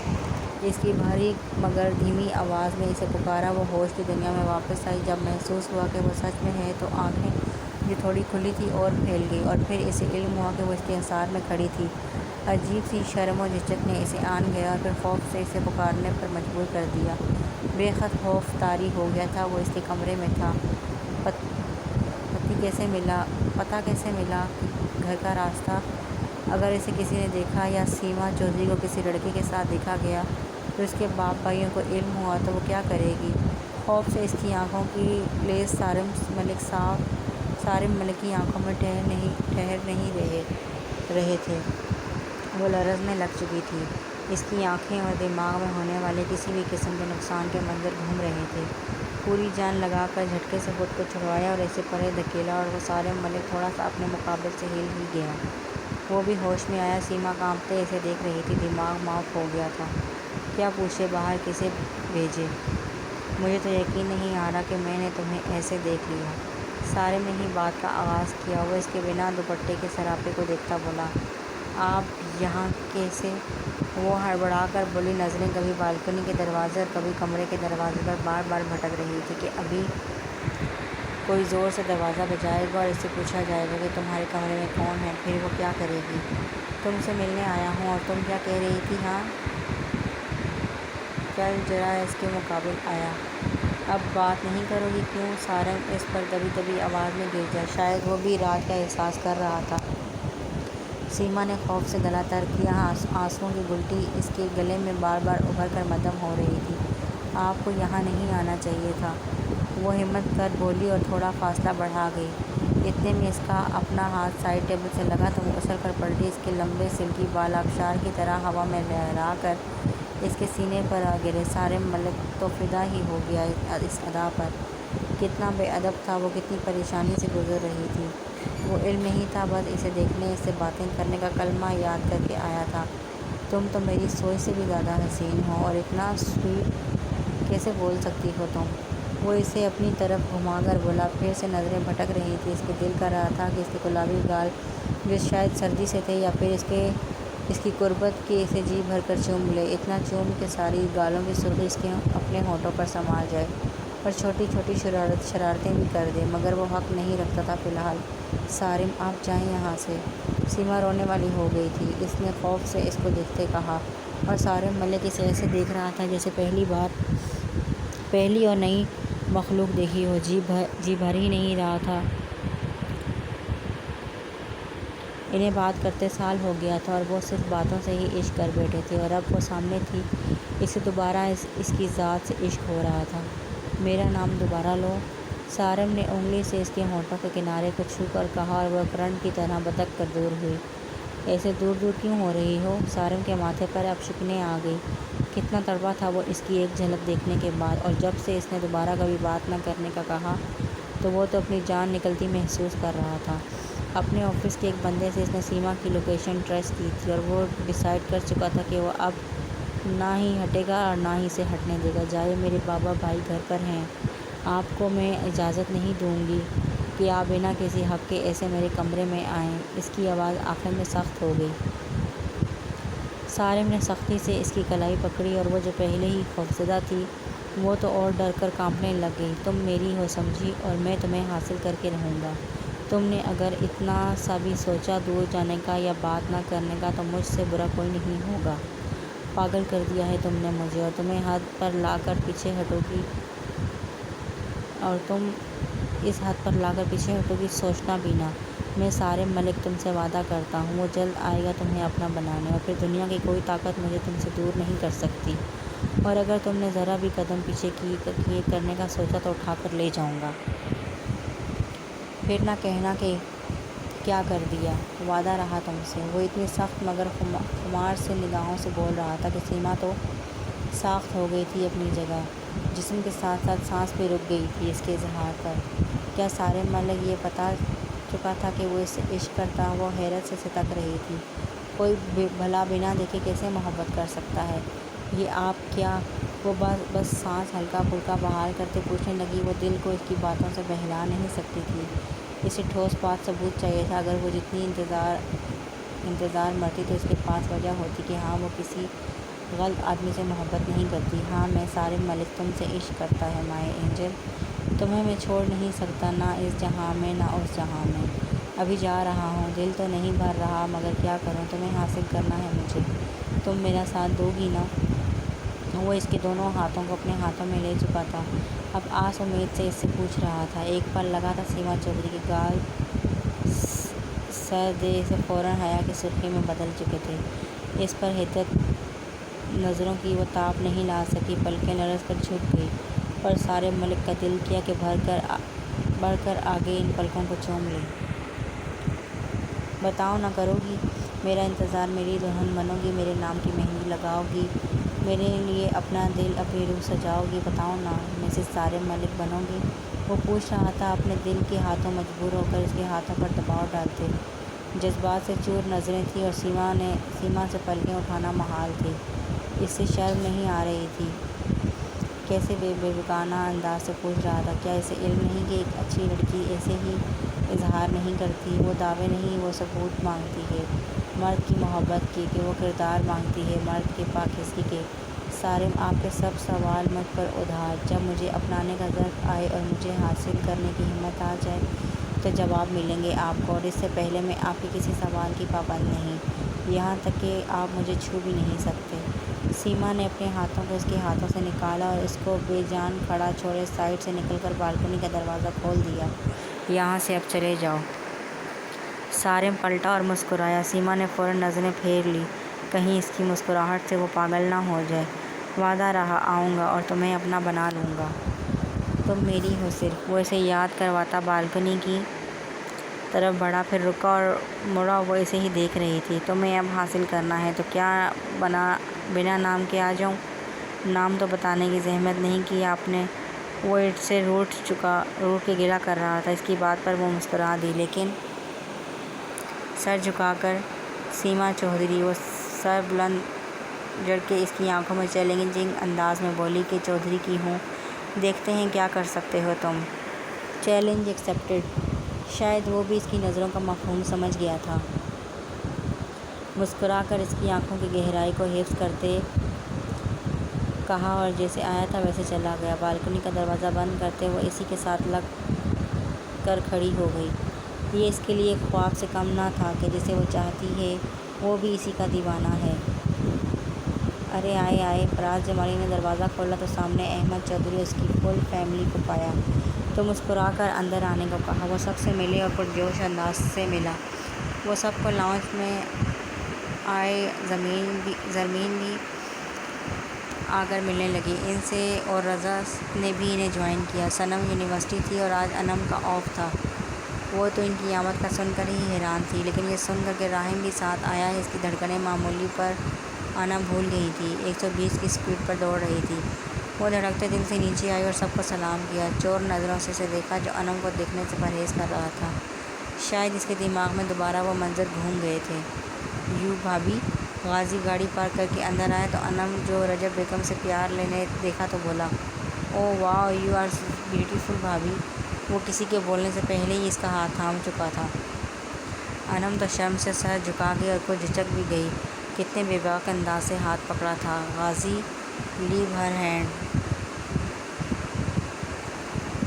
اس کی بھاری مگر دھیمی آواز نے اسے پکارا۔ وہ ہوش کی دنیا میں واپس آئی۔ جب محسوس ہوا کہ وہ سچ میں ہے تو آنکھیں جو تھوڑی کھلی تھی اور پھیل گئی، اور پھر اسے علم ہوا کہ وہ اس کے حصار میں کھڑی تھی۔ عجیب سی شرم و جھجک نے اسے آن گیا اور پھر خوف سے اسے پکارنے پر مجبور کر دیا۔ بے خود خوف طاری ہو گیا تھا۔ وہ اس کے کمرے میں تھا۔ پتہ کیسے ملا گھر کا راستہ؟ اگر اسے کسی نے دیکھا یا سیما چودھری کو کسی لڑکے کے ساتھ دیکھا گیا تو اس کے باپ بھائیوں کو علم ہوا تو وہ کیا کرے گی؟ خوف سے اس کی آنکھوں کی لیز صارم ملک کی آنکھوں میں ٹھہر نہیں رہے تھے، وہ لرزنے لگ چکی تھی۔ اس کی آنکھیں اور دماغ میں ہونے والے کسی بھی قسم کے نقصان کے منظر گھوم رہے تھے۔ پوری جان لگا کر جھٹکے سے خود کو چھڑوایا اور اسے پرے دھکیلا، اور وہ صارم ملک تھوڑا سا اپنے مقابل سے ہل ہی گیا۔ وہ بھی ہوش میں آیا۔ سیما کانپتے اسے دیکھ رہی تھی۔ دماغ معاف ہو گیا تھا۔ کیا پوچھے؟ باہر کسے بھیجے؟ مجھے تو یقین نہیں آ رہا کہ میں نے تمہیں ایسے دیکھ لیا۔ صارم نے ہی بات کا آغاز کیا۔ وہ اس کے بنا دوپٹے کے سراپے کو دیکھتا بولا، آپ یہاں کیسے؟ وہ ہڑبڑا کر بولی، نظریں کبھی بالکنی کے دروازے اور کبھی کمرے کے دروازے پر بار بار بھٹک رہی تھی کہ ابھی کوئی زور سے دروازہ بجائے گا اور اس سے پوچھا جائے گا کہ تمہارے کمرے میں کون ہے، پھر وہ کیا کرے گی؟ تم سے ملنے آیا ہوں۔ اور تم کیا کہہ رہی تھی؟ ہاں، کل ذرا اس کے مقابل آیا۔ اب بات نہیں کرو گی کیوں؟ سارم اس پر دبی دبی آواز میں گر گیا۔ شاید وہ بھی رات کا احساس کر رہا تھا۔ سیما نے خوف سے گلا تر کیا۔ آنسوؤں کی گلٹی اس کے گلے میں بار بار ابھر کر مدھم ہو رہی تھی۔ آپ کو یہاں نہیں آنا چاہیے تھا، وہ ہمت کر بولی اور تھوڑا فاصلہ بڑھا گئی۔ اتنے میں اس کا اپنا ہاتھ سائڈ ٹیبل سے لگا تو وہ اچھل کر پلٹی۔ اس کے لمبے سلکی بال آبشار کی طرح ہوا میں لہرا کر اس کے سینے پر آ گرے۔ سارم ملک تو فدا ہی ہو گیا اس ادا پر۔ کتنا بے ادب تھا وہ، کتنی پریشانی سے گزر رہی تھی۔ وہ علم نہیں تھا، بس اسے دیکھنے، اس سے باتیں کرنے کا کلمہ یاد کر کے آیا تھا۔ تم تو میری سوچ سے بھی زیادہ حسین ہو، اور اتنا سویٹ کیسے بول سکتی ہو تم؟ وہ اسے اپنی طرف گھما کر بولا۔ پھر سے نظریں بھٹک رہی تھیں۔ اس کے دل کر رہا تھا کہ اس کے گلابی گال جو شاید سردی سے تھے یا پھر اس کی قربت کہ اسے جی بھر کر چوم لے، اتنا چوم کہ ساری گالوں کی سرخی اس کے اپنے ہونٹوں پر سما جائے، اور چھوٹی چھوٹی شرارتیں بھی کر دے، مگر وہ حق نہیں رکھتا تھا فی الحال۔ سارم آپ جائیں یہاں سے۔ سیما رونے والی ہو گئی تھی۔ اس نے خوف سے اس کو دیکھتے کہا، اور سارم ملک اسے ایسے دیکھ رہا تھا جیسے پہلی اور نئی مخلوق دیکھی ہو۔ جی بھر ہی نہیں رہا تھا۔ انہیں بات کرتے سال ہو گیا تھا اور وہ صرف باتوں سے ہی عشق کر بیٹھے تھے، اور اب وہ سامنے تھی، اسے دوبارہ اس کی ذات سے عشق ہو رہا تھا۔ میرا نام دوبارہ لو، سارم نے انگلی سے اس کے ہونٹوں کے کنارے کو چھو کر کہا، اور وہ کرنٹ کی طرح بتک کر دور ہوئی۔ ایسے دور دور کیوں ہو رہی ہو؟ سارم کے ماتھے پر اب شکنیں آ گئی۔ کتنا تڑپا تھا وہ اس کی ایک جھلک دیکھنے کے بعد، اور جب سے اس نے دوبارہ کبھی بات نہ کرنے کا کہا تو وہ تو اپنی جان نکلتی محسوس کر رہا تھا۔ اپنے آفس کے ایک بندے سے اس نے سیما کی لوکیشن ٹریس کی تھی، اور وہ ڈیسائیڈ کر چکا تھا کہ وہ اب نہ ہی ہٹے گا اور نہ ہی اسے ہٹنے دے گا۔ جائے، میرے بابا بھائی گھر پر ہیں، آپ کو میں اجازت نہیں دوں گی کہ آپ بنا کسی حق کے ایسے میرے کمرے میں آئیں۔ اس کی آواز آخر میں سخت ہو گئی۔ سارم نے سختی سے اس کی کلائی پکڑی، اور وہ جو پہلے ہی خوفزدہ تھی وہ تو اور ڈر کر کانپنے لگ گئی۔ تم میری ہو سمجھی، اور میں تمہیں حاصل کر کے رہوں گا۔ تم نے اگر اتنا سا بھی سوچا دور جانے کا یا بات نہ کرنے کا تو مجھ سے برا کوئی نہیں ہوگا۔ پاگل کر دیا ہے تم نے مجھے، اور تمہیں حد پر لا کر پیچھے ہٹو گی سوچنا بھی نہ۔ میں سارم ملک تم سے وعدہ کرتا ہوں، وہ جلد آئے گا تمہیں اپنا بنانے، اور پھر دنیا کی کوئی طاقت مجھے تم سے دور نہیں کر سکتی، اور اگر تم نے ذرا بھی قدم پیچھے کیے کرنے کا سوچا تو اٹھا کر لے جاؤں گا۔ پھر نہ کہنا کہ کیا کر دیا۔ وعدہ رہا تم سے۔ وہ اتنی سخت مگر خمار سے نگاہوں سے بول رہا تھا کہ سیما تو ساخت ہو گئی تھی اپنی جگہ، جسم کے ساتھ ساتھ سانس بھی رک گئی تھی اس کے اظہار پر۔ کیا سارم ملک یہ بتا چکا تھا کہ وہ اس سے عشق کرتا؟ وہ حیرت سے سٹک رہی تھی۔ کوئی بھلا بنا دیکھے کیسے محبت کر سکتا ہے؟ یہ آپ کیا؟ وہ بس سانس ہلکا پھلکا بحال کرتے پوچھنے لگی۔ وہ دل کو اس کی باتوں سے بہلا نہیں سکتی تھی۔ اسے ٹھوس بات ثبوت چاہیے تھا۔ اگر وہ جتنی انتظار مرتی تو اس کے پاس وجہ ہوتی کہ ہاں وہ کسی غلط آدمی سے محبت نہیں کرتی۔ ہاں، میں سارم ملک تم سے عشق کرتا ہے مائی اینجل، تمہیں میں چھوڑ نہیں سکتا، نہ اس جہاں میں نہ اس جہاں میں۔ ابھی جا رہا ہوں، دل تو نہیں بھر رہا، مگر کیا کروں، تمہیں حاصل کرنا ہے مجھے، تم میرا ساتھ دو گی نا؟ وہ اس کے دونوں ہاتھوں کو اپنے ہاتھوں میں لے چکا تھا، اب آس امید سے اس سے پوچھ رہا تھا۔ ایک پل لگا تھا سیما چودھری کے گال سردے سے فوراً حیا کی سرخی میں بدل چکے تھے۔ اس پر حدت نظروں کی وہ تاب نہیں لا سکی، پلکیں لرز کر جھک گئی، اور سارم ملک کا دل کیا کہ بڑھ کر آگے ان پلکوں کو چوم لے۔ بتاؤ نہ کرو گی میرا انتظار؟ میری دلہن بنو گی، میرے نام کی مہندی لگاؤ گی، میرے لیے اپنا دل اپنی روح سجاؤ گی؟ بتاؤ نا، مسز سارم ملک بنو گی؟ وہ پوچھ رہا تھا، اپنے دل کے ہاتھوں مجبور ہو کر اس کے ہاتھوں پر دباؤ ڈالتے۔ جذبات سے چور نظریں تھیں، اور سیما سے پلکیں اٹھانا محال تھی۔ اس سے شرم نہیں آ رہی تھی؟ کیسے بے بیگانہ انداز سے پوچھ رہا تھا۔ کیا اسے علم نہیں کہ ایک اچھی لڑکی ایسے ہی اظہار نہیں کرتی؟ وہ دعوے نہیں، وہ ثبوت مانگتی ہے مرد کی محبت کے، کہ وہ کردار مانگتی ہے مرد کے پاکیزگی کے۔ سارم، آپ کے سب سوال مجھ پر ادھار۔ جب مجھے اپنانے کا ذوق آئے اور مجھے حاصل کرنے کی ہمت آ جائے تو جواب ملیں گے آپ کو، اور اس سے پہلے میں آپ کے کسی سوال کی پابند نہیں۔ یہاں تک کہ آپ مجھے چھو بھی نہیں سکتے۔ سیما نے اپنے ہاتھوں کو اس کے ہاتھوں سے نکالا اور اس کو بے جان کھڑا چھوڑے سائڈ سے نکل کر بالکنی کا دروازہ کھول دیا۔ یہاں سے اب چلے جاؤ۔ صارم پلٹا اور مسکرایا۔ سیما نے فوراً نظریں پھیر لی، کہیں اس کی مسکراہٹ سے وہ پاگل نہ ہو جائے۔ وعدہ رہا، آؤں گا اور تمہیں اپنا بنا لوں گا۔ تم میری ہو صرف۔ وہ اسے یاد کرواتا بالکنی کی طرف بڑھا، پھر رکا اور مڑا۔ وہ اسے ہی دیکھ رہی تھی۔ تمہیں اب حاصل کرنا ہے تو کیا بنا نام کے آ جاؤں؟ نام تو بتانے کی زحمت نہیں کی آپ نے۔ وہ اس سے روٹھ کے گلہ کر رہا تھا۔ اس کی بات پر وہ مسکرا دی، لیکن سر جھکا کر سیما چودھری۔ وہ سر بلند جڑ کے اس کی آنکھوں میں چیلنجنگ انداز میں بولی کہ چودھری کی ہوں، دیکھتے ہیں کیا کر سکتے ہو تم۔ Challenge accepted. شاید وہ بھی اس کی نظروں کا مفہوم سمجھ گیا تھا۔ مسکرا کر اس کی آنکھوں کی گہرائی کو حفظ کرتے کہا اور جیسے آیا تھا ویسے چلا گیا۔ بالکنی کا دروازہ بند کرتے وہ اسی کے ساتھ لگ کر کھڑی ہو گئی۔ یہ اس کے لیے ایک خواب سے کم نہ تھا کہ جسے وہ چاہتی ہے وہ بھی اسی کا دیوانہ ہے۔ ارے آئے آئے۔ فراز جمالی نے دروازہ کھولا تو سامنے احمد چودھری اور اس کی فل فیملی کو پایا تو مسکرا کر اندر آنے کو کہا۔ وہ سب سے ملے اور پرجوش انداز سے ملا۔ وہ سب کو لاؤنج میں آئے زرمین بھی آ کر ملنے لگی ان سے اور رضا نے بھی انہیں جوائن کیا۔ صنم یونیورسٹی تھی اور آج انم کا آف تھا۔ وہ تو ان کی آمد کا سن کر ہی حیران تھی، لیکن یہ سن کر کہ راہم بھی ساتھ آیا ہے، اس کی دھڑکنیں معمولی پر آنا بھول گئی تھی، 120 کی سپیڈ پر دوڑ رہی تھی۔ وہ دھڑکتے دل سے نیچے آئی اور سب کو سلام کیا، چور نظروں سے اسے دیکھا جو انم کو دیکھنے سے پرہیز کر رہا تھا۔ شاید اس کے دماغ میں دوبارہ وہ منظر گھوم گئے تھے۔ یوں بھابھی۔ غازی گاڑی پارک کر کے اندر آیا تو انم جو رجب بیگم سے پیار لینے دیکھا تو بولا، اوہ واو، یو آر بیوٹیفل بھابھی۔ وہ کسی کے بولنے سے پہلے ہی اس کا ہاتھ تھام چکا تھا۔ انم تو شرم سے سر جھکا گئی اور کچھ جھچک بھی گئی۔ کتنے بے باک انداز سے ہاتھ پکڑا تھا۔ غازی لیو ہر ہینڈ۔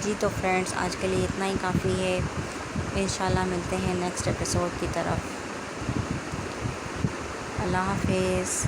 جی تو فرینڈز، آج کے لیے اتنا ہی کافی ہے۔ انشاءاللہ ملتے ہیں نیکسٹ ایپیسوڈ کی طرف۔ اللہ حافظ۔